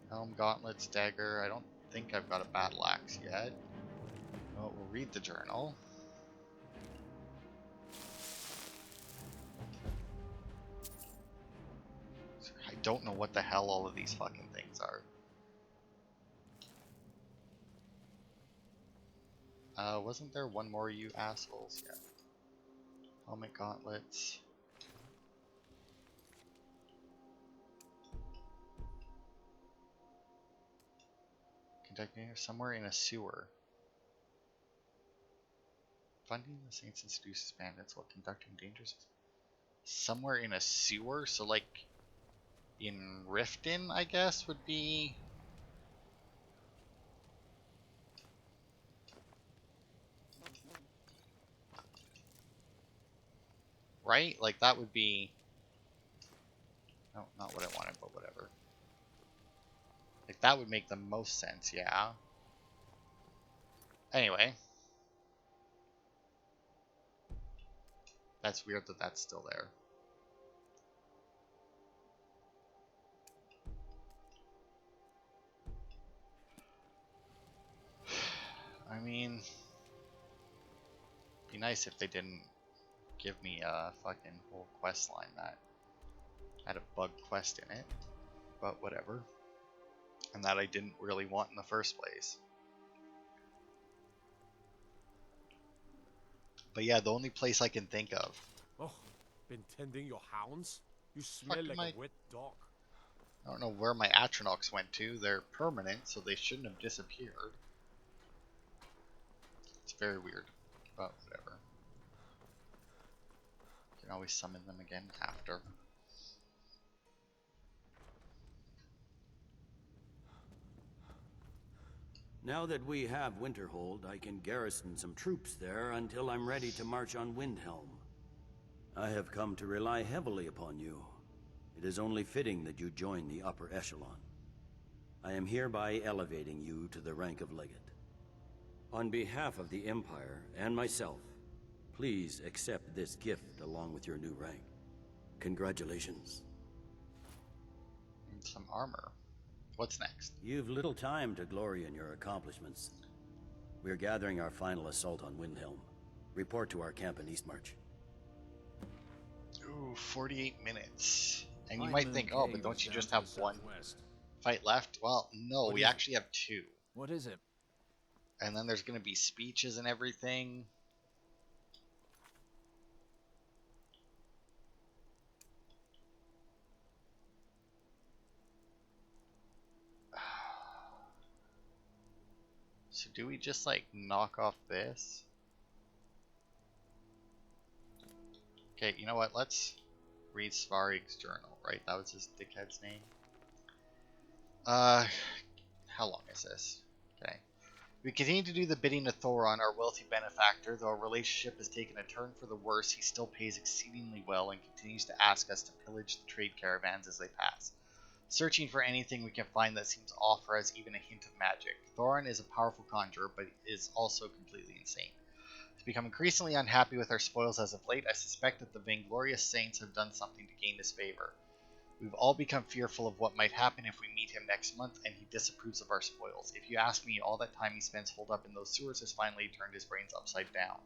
Helm, Gauntlets, Dagger. I don't think I've got a Battle Axe yet. Oh, we'll read the journal. I don't know what the hell all of these fucking things are. Wasn't there one more, you assholes? Yeah. Helmet, gauntlets. Conducting somewhere in a sewer. Funding the Saints and Seduces bandits while conducting dangerous. Somewhere in a sewer? So, like, in Riften, I guess, would be. Right? Like, that would be... No, not what I wanted, but whatever. Like, that would make the most sense, yeah. Anyway. That's weird that that's still there. I mean... It'd be nice if they didn't give me a fucking whole quest line that had a bug quest in it, but whatever. And that I didn't really want in the first place. But yeah, the only place I can think of. Oh, been tending your hounds? You smell Fuck, like a wet dog. I don't know where my Atronachs went to. They're permanent, so they shouldn't have disappeared. It's very weird, but whatever. You can always summon them again after. Now that we have Winterhold, I can garrison some troops there until I'm ready to march on Windhelm. I have come to rely heavily upon you. It is only fitting that you join the upper echelon. I am hereby elevating you to the rank of Legate. On behalf of the Empire and myself, please accept this gift along with your new rank. Congratulations. And some armor. What's next? You've little time to glory in your accomplishments. We're gathering our final assault on Windhelm. Report to our camp in Eastmarch. Ooh, 48 minutes. And you My might moon think, oh, cave but don't is you down just to have the one southwest. fight left? Well, no, What we is it? actually have two. What is it? And then there's going to be speeches and everything. So do we just like knock off this? Okay, you know what? Let's read Svarig's journal, right? That was his dickhead's name. How long is this? Okay. We continue to do the bidding of Thoron, our wealthy benefactor. Though our relationship has taken a turn for the worse, he still pays exceedingly well and continues to ask us to pillage the trade caravans as they pass, searching for anything we can find that seems to offer us even a hint of magic. Thoron is a powerful conjurer, but is also completely insane. He's become increasingly unhappy with our spoils as of late. I suspect that the vainglorious saints have done something to gain his favor. We've all become fearful of what might happen if we meet him next month, and he disapproves of our spoils. If you ask me, all that time he spends holed up in those sewers has finally turned his brains upside down.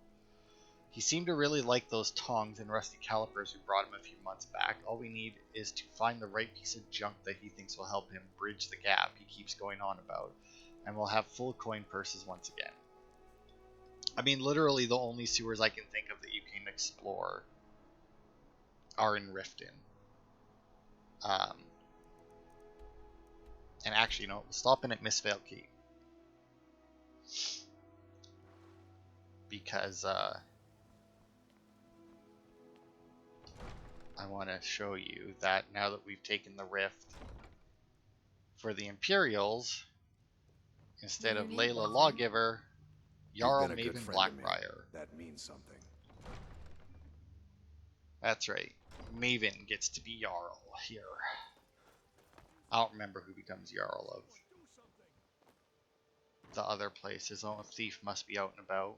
He seemed to really like those tongs and rusty calipers we brought him a few months back. All we need is to find the right piece of junk that he thinks will help him bridge the gap he keeps going on about, and we'll have full coin purses once again. I mean, literally the only sewers I can think of that you can explore are in Riften. And actually, you know, we'll stop in at Mistveil Keep. Because, I want to show you that now that we've taken the rift for the Imperials, instead of Layla Lawgiver, Jarl You've been a good Maven friend to me. Blackbriar. That means something. That's right. Maven gets to be Jarl here. I don't remember who becomes Jarl of the other places. Oh, a thief must be out and about.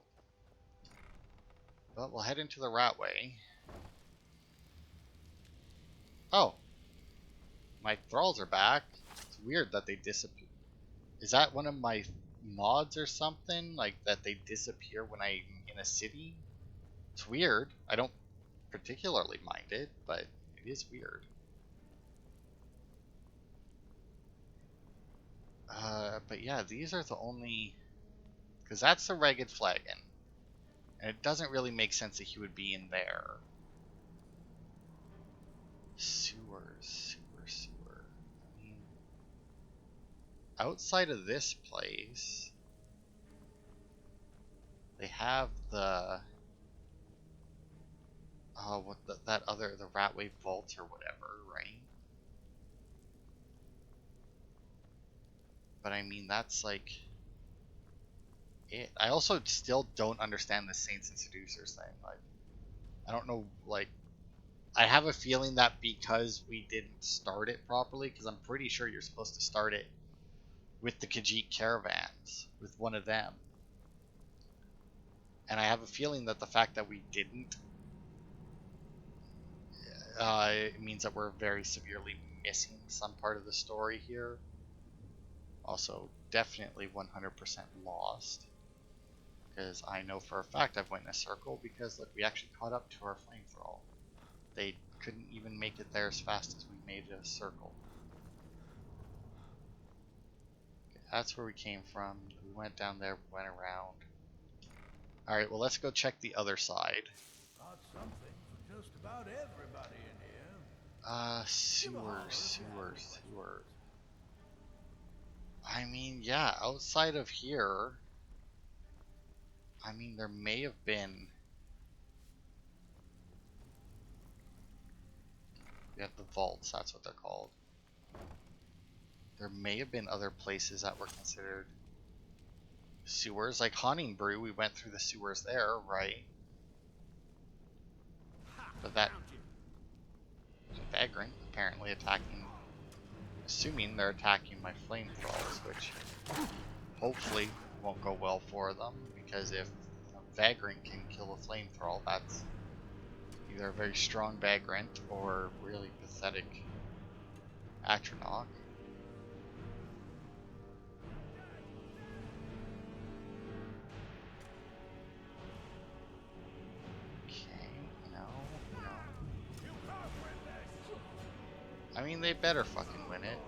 But we'll head into the Ratway. Oh. My thralls are back. It's weird that they disappear. Is that one of my mods or something? Like that they disappear when I'm in a city? It's weird. I don't particularly mind it, but it is weird. But yeah, these are the only... Because that's the Ragged Flagon. And it doesn't really make sense that he would be in there. Sewers. I mean... Outside of this place... They have the... Oh, that other... The Ratway Vault or whatever, right? But I mean, that's like... it. I also still don't understand the Saints and Seducers thing. Like, I don't know, like... I have a feeling that because we didn't start it properly, because I'm pretty sure you're supposed to start it with the Khajiit caravans, with one of them. And I have a feeling that the fact that we didn't, it means that we're very severely missing some part of the story here. Also, definitely 100% lost. Because I know for a fact I've went in a circle, because look, we actually caught up to our flame thrall. They couldn't even make it there as fast as we made a circle. Okay, that's where we came from. We went down there, went around. Alright, well let's go check the other side. Got something for just about everybody in here. Sewer. I mean, yeah, outside of here, I mean, there may have been... We have the vaults, that's what they're called. There may have been other places that were considered sewers, like Honningbrew, we went through the sewers there, right? But that... Vagrant apparently attacking... Assuming they're attacking my flame thralls, which hopefully won't go well for them, because if a Vagrant can kill a flame thrall, that's either a very strong Vagrant or really pathetic Atronach. I mean, they better fucking win it.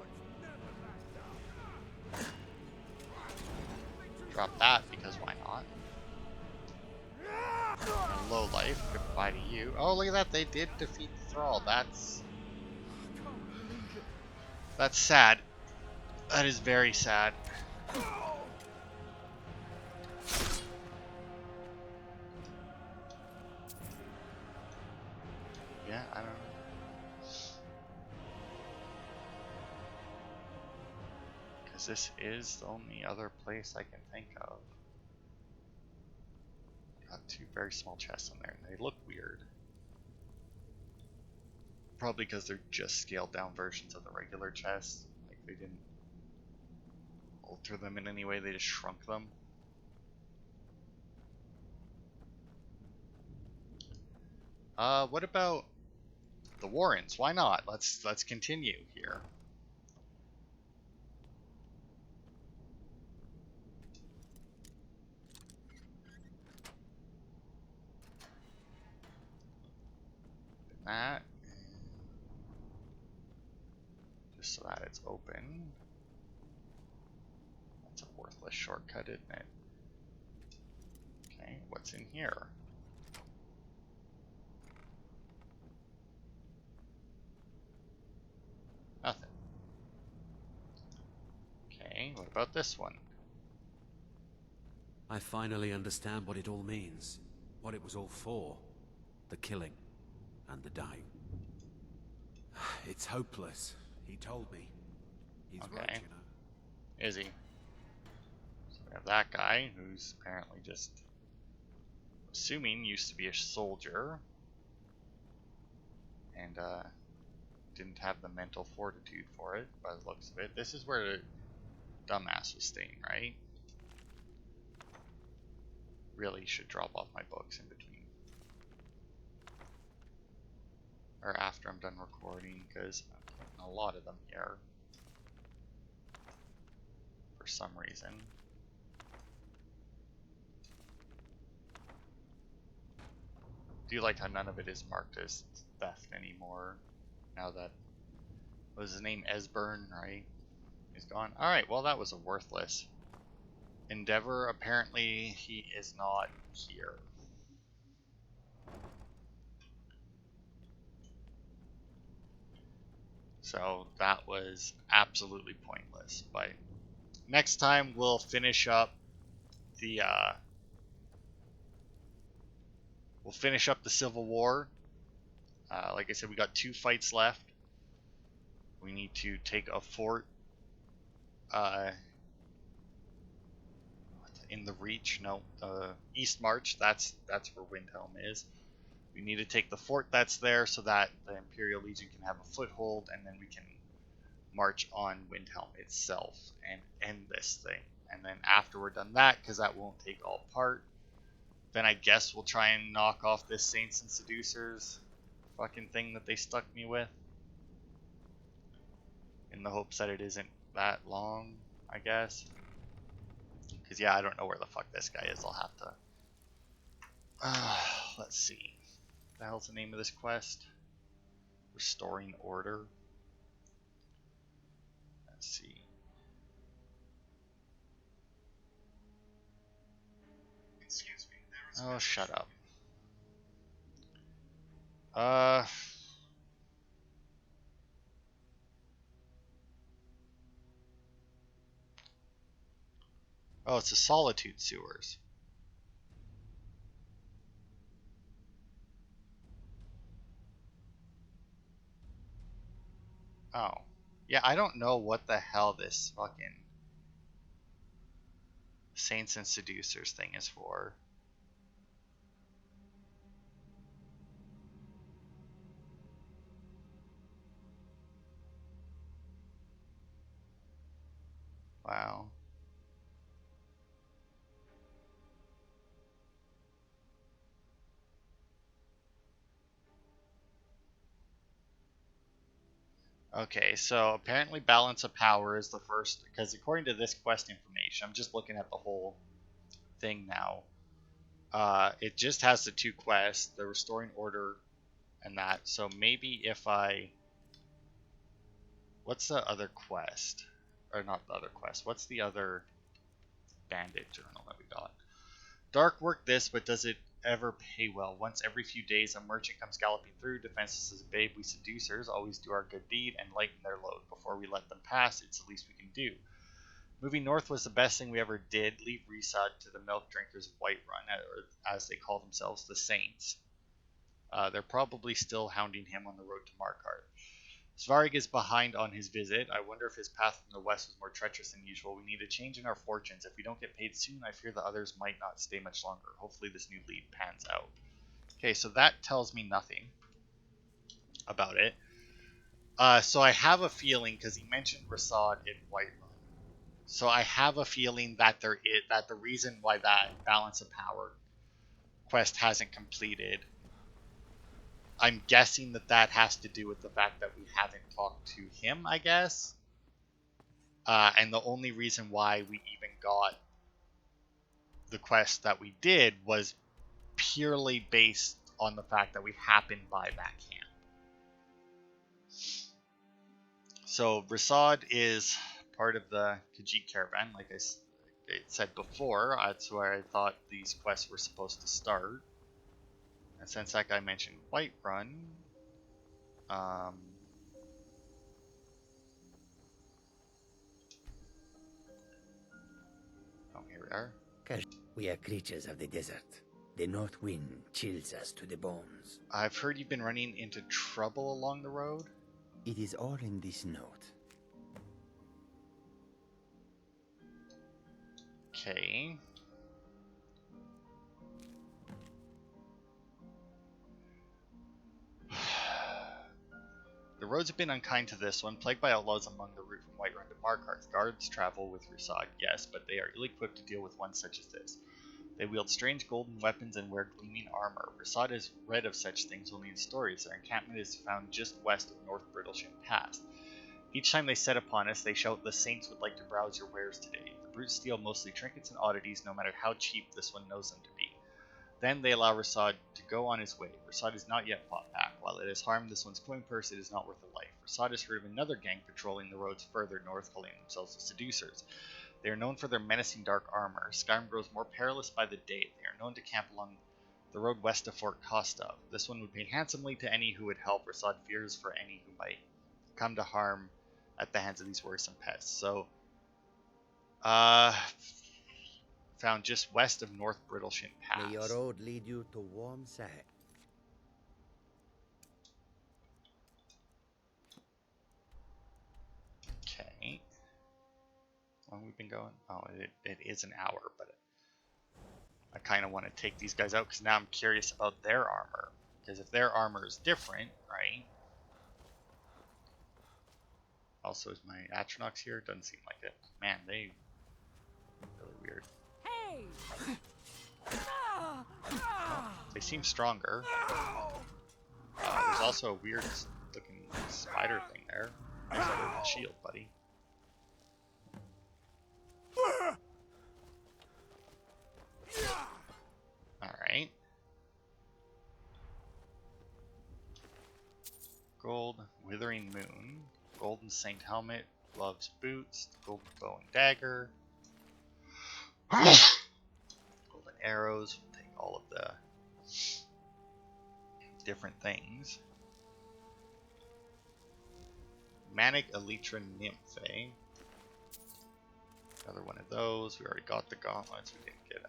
Drop that, because why not? And low life, goodbye to you. Oh, look at that, they did defeat the Thrall. That's sad. That is very sad. Yeah, I don't know. This is the only other place I can think of. Got two very small chests in there, and they look weird. Probably because they're just scaled down versions of the regular chests. Like, they didn't alter them in any way, they just shrunk them. What about the Warrens? Why not? Let's continue here. That, just so that it's open. That's a worthless shortcut, isn't it? Okay, what's in here? Nothing. Okay, what about this one? I finally understand what it all means. What it was all for. The killing. And the dying. It's hopeless, he told me. He's right, you know. Is he? So we have that guy who's apparently just assuming used to be a soldier and didn't have the mental fortitude for it by the looks of it. This is where the dumbass was staying, right? Really should drop off my books in between. Or after I'm done recording, because I'm putting a lot of them here. For some reason. Do you like how none of it is marked as theft anymore? Now that, what was his name, Esbern, right? He's gone. Alright, well that was a worthless endeavor. Apparently he is not here. So that was absolutely pointless. But next time we'll finish up the Civil War. Like I said, we got 2 fights left. We need to take a fort in the Reach. No, East March. That's where Windhelm is. We need to take the fort that's there so that the Imperial Legion can have a foothold, and then we can march on Windhelm itself and end this thing. And then after we're done that, because that won't take all part, then I guess we'll try and knock off this Saints and Seducers fucking thing that they stuck me with. In the hopes that it isn't that long, I guess. Because, yeah, I don't know where the fuck this guy is. I'll have to... let's see. What the hell's the name of this quest? Restoring Order. Let's see. Excuse me, there is Oh, shut up. Oh, it's the Solitude Sewers. Oh. Yeah, I don't know what the hell this fucking Saints and Seducers thing is for. Wow. Okay, so apparently Balance of Power is the first, because according to this quest information, I'm just looking at the whole thing now. It just has the 2 quests, the Restoring Order and that. So maybe if I... What's the other quest? Or not the other quest. What's the other Bandit Journal that we got? Dark work this, but does it ever pay well? Once every few days a merchant comes galloping through, defenseless as a babe. We seducers always do our good deed and lighten their load. Before we let them pass, it's the least we can do. Moving north was the best thing we ever did. Leave Resod to the milk drinkers of Whiterun, or as they call themselves, the Saints. They're probably still hounding him on the road to Markarth. Svarig is behind on his visit. I wonder if his path from the west was more treacherous than usual. We need a change in our fortunes. If we don't get paid soon, I fear the others might not stay much longer. Hopefully this new lead pans out. Okay, so that tells me nothing about it. So I have a feeling, because he mentioned Resod in Whiterun. So I have a feeling that the reason why that Balance of Power quest hasn't completed, I'm guessing that has to do with the fact that we haven't talked to him, I guess. And the only reason why we even got the quest that we did was purely based on the fact that we happened by that camp. So Resod is part of the Khajiit caravan, like I said before. That's where I thought these quests were supposed to start. And since that guy mentioned Whiterun, oh, here we are. We are creatures of the desert. The north wind chills us to the bones. I've heard you've been running into trouble along the road. It is all in this note. Okay. The roads have been unkind to this one, plagued by outlaws among the route from Whiterun to Markarth. Guards travel with Rusad, yes, but they are ill-equipped to deal with one such as this. They wield strange golden weapons and wear gleaming armor. Rusad has read of such things only in stories. Their encampment is found just west of North Brittleship Pass. Each time they set upon us, they shout, "The saints would like to browse your wares today." The brutes steal mostly trinkets and oddities, no matter how cheap this one knows them to be. Then they allow Rusad to go on his way. Rusad is not yet fought back. While it has harmed this one's coin purse, it is not worth a life. Rusad has heard of another gang patrolling the roads further north, calling themselves the Seducers. They are known for their menacing dark armor. Skyrim grows more perilous by the day. They are known to camp along the road west of Fort Costa. This one would pay handsomely to any who would help. Rusad fears for any who might come to harm at the hands of these worrisome pests. So, found just west of North Brittleship Pass. May your road lead you to warm side. Okay. How long we've been going? Oh, it is an hour, but I kind of want to take these guys out because now I'm curious about their armor. Because if their armor is different, right? Also, is my Atronachs here? Doesn't seem like it. Man, they really weird. Hey! They seem stronger. There's also a weird looking spider thing there. Instead of a shield, buddy. Alright. Gold, Withering Moon, Golden Saint Helmet, Gloves, Boots, Golden Bow and Dagger, Golden Arrows. We'll take all of the different things. Manic Elytra Nymph, eh? Another one of those. We already got the gauntlets. We didn't get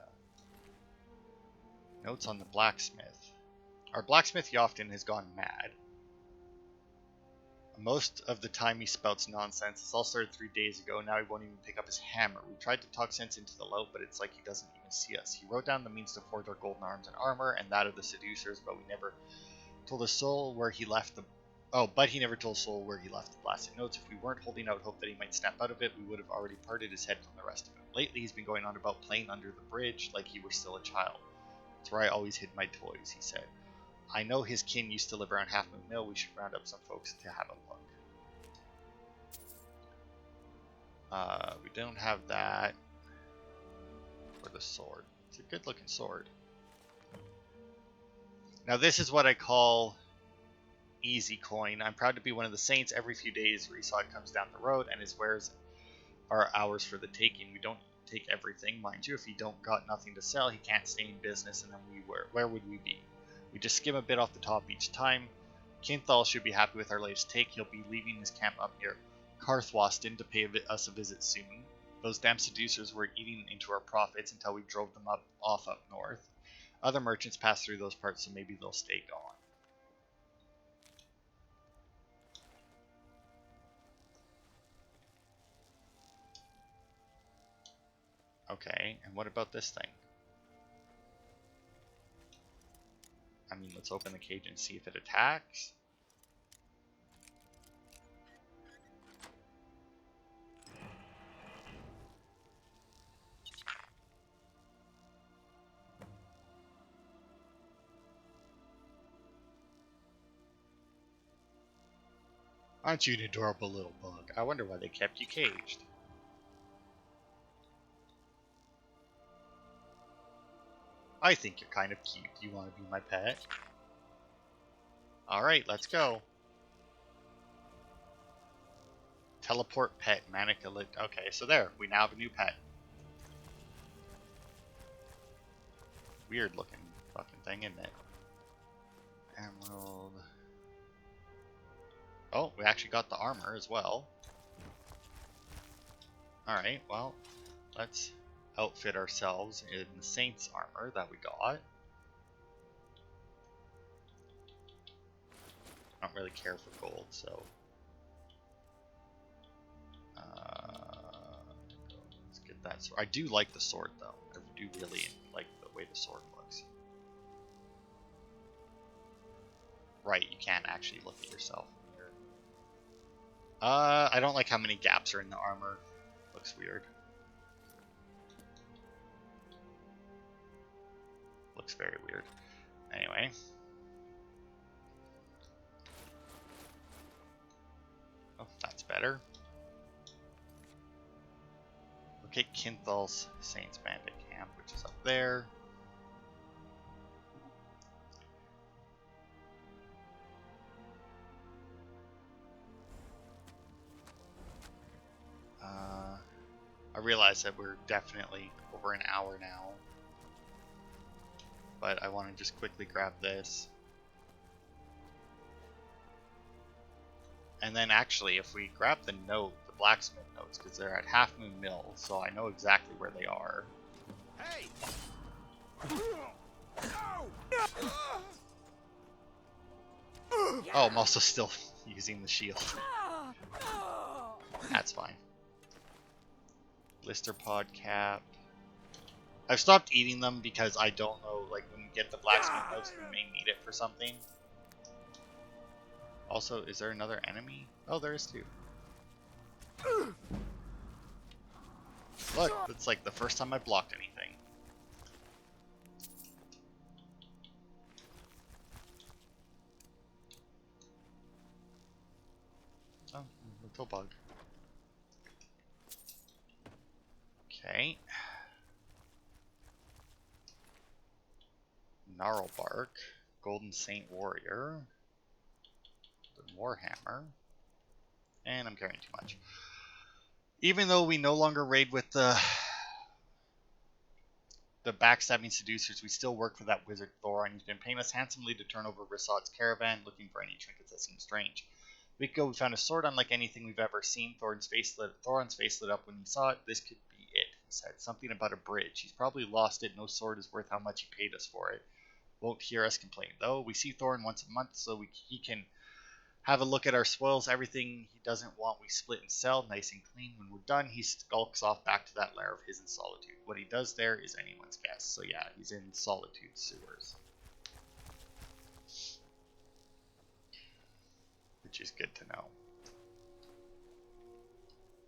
notes on the blacksmith. Our blacksmith Yofton has gone mad. Most of the time he spouts nonsense. This all started 3 days ago. Now he won't even pick up his hammer. We tried to talk sense into the lout, but it's like he doesn't even see us. He wrote down the means to forge our golden arms and armor, and that of the seducers, but we never told a soul where he left the... Oh, but he never told Soul where he left the blasted notes. If we weren't holding out hope that he might snap out of it, we would have already parted his head from the rest of him. Lately, he's been going on about playing under the bridge like he were still a child. That's where I always hid my toys, he said. I know his kin used to live around Half Moon Mill. We should round up some folks to have a look. We don't have that. Or the sword. It's a good looking sword. Now this is what I call easy coin. I'm proud to be one of the saints. Every few days Resod comes down the road and his wares are ours for the taking. We don't take everything, mind you. If he don't got nothing to sell, he can't stay in business, and then where would we be? We just skim a bit off the top each time. Kinthal should be happy with our latest take. He'll be leaving his camp up near Karthwaston to pay us a visit soon. Those damn seducers were eating into our profits until we drove them off up north. Other merchants pass through those parts, so maybe they'll stay gone. Okay, and what about this thing? I mean, let's open the cage and see if it attacks. Aren't you an adorable little bug? I wonder why they kept you caged. I think you're kind of cute. Do you want to be my pet? Alright, let's go. Teleport pet, Manica lit. Okay, so there, we now have a new pet. Weird looking fucking thing, isn't it? Emerald. Oh, we actually got the armor as well. Alright, well, let's outfit ourselves in the Saint's armor that we got. I don't really care for gold, so let's get that sword. I do like the sword, though. I do really like the way the sword looks. Right, you can't actually look at yourself in the mirror. I don't like how many gaps are in the armor. Looks weird. Looks very weird. Anyway. Oh, that's better. Look at Kinthal's Saints Bandit camp, which is up there. I realize that we're definitely over an hour now, but I want to just quickly grab this. And then actually, if we grab the note, the blacksmith notes, because they're at Half Moon Mill, so I know exactly where they are. Hey! Oh, I'm also still using the shield. That's fine. Blister pod cap. I've stopped eating them because I don't know, like, when we get the blacksmith notes, we may need it for something. Also, is there another enemy? Oh, there is too. Look, it's like the first time I blocked anything. Oh, little bug. Okay. Gnarlbark, Golden Saint Warrior, the Warhammer, and I'm carrying too much. Even though we no longer raid with the backstabbing seducers, we still work for that wizard Thor, and he's been paying us handsomely to turn over Rissad's caravan, looking for any trinkets that seem strange. A week ago, we found a sword unlike anything we've ever seen. Thoron's face lit up when he saw it. This could be it, he said. Something about a bridge. He's probably lost it. No sword is worth how much he paid us for it. Won't hear us complain, though. We see Thorin once a month, so he can have a look at our spoils. Everything he doesn't want, we split and sell, nice and clean. When we're done, he skulks off back to that lair of his in Solitude. What he does there is anyone's guess. So yeah, he's in Solitude sewers. Which is good to know.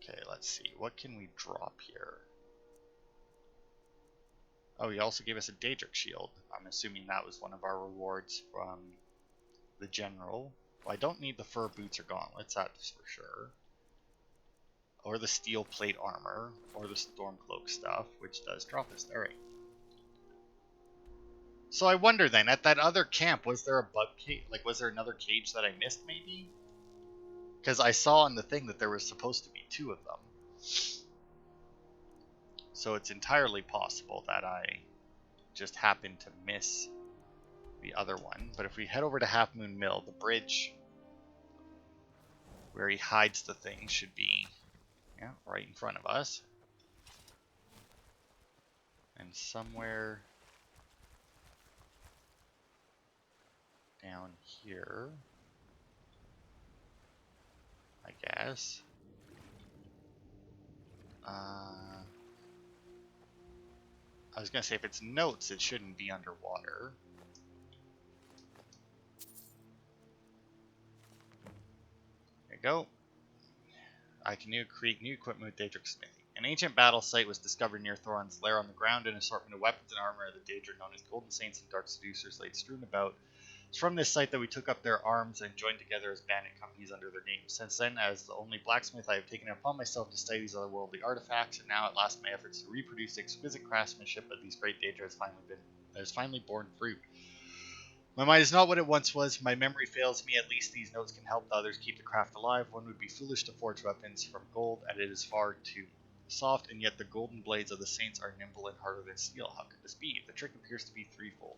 Okay, let's see. What can we drop here? Oh, he also gave us a Daedric shield. I'm assuming that was one of our rewards from the general. Well, I don't need the fur boots or gauntlets, that's for sure. Or the steel plate armor, or the stormcloak stuff, which does drop us there. Right? So I wonder then, at that other camp, was there a bug cage? Like, was there another cage that I missed, maybe? Because I saw on the thing that there was supposed to be 2 of them. So it's entirely possible that I just happened to miss the other one. But if we head over to Half Moon Mill, the bridge where he hides the thing should be right in front of us. And somewhere down here, I guess. I was going to say, if it's notes, it shouldn't be underwater. There you go. I can create new equipment with Daedric smithing. An ancient battle site was discovered near Thoron's lair on the ground. An assortment of weapons and armor of the Daedric known as Golden Saints and Dark Seducers laid strewn about. It's from this site that we took up their arms and joined together as bandit companies under their names. Since then, as the only blacksmith, I have taken it upon myself to study these otherworldly artifacts, and now at last my efforts to reproduce the exquisite craftsmanship of these great Daedra has finally borne fruit. My mind is not what it once was. My memory fails me. At least these notes can help the others keep the craft alive. One would be foolish to forge weapons from gold, and it is far too soft, and yet the golden blades of the saints are nimble and harder than steel. How could this be? The trick appears to be threefold.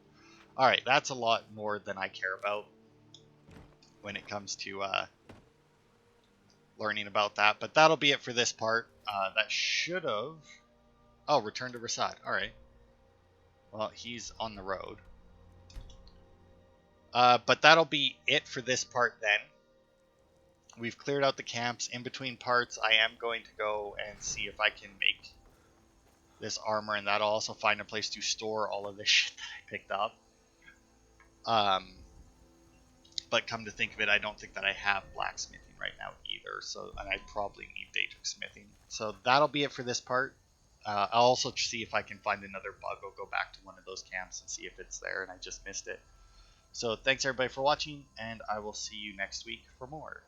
Alright, that's a lot more than I care about when it comes to learning about that. But that'll be it for this part. That should have... Oh, return to Rissad. Alright. Well, he's on the road. But that'll be it for this part then. We've cleared out the camps. In between parts, I am going to go and see if I can make this armor, and that'll also find a place to store all of this shit that I picked up. But come to think of it, I don't think that I have blacksmithing right now either. So, and I probably need Daedric smithing. So that'll be it for this part. I'll also see if I can find another bug. I'll go back to one of those camps and see if it's there and I just missed it. So thanks everybody for watching, and I will see you next week for more.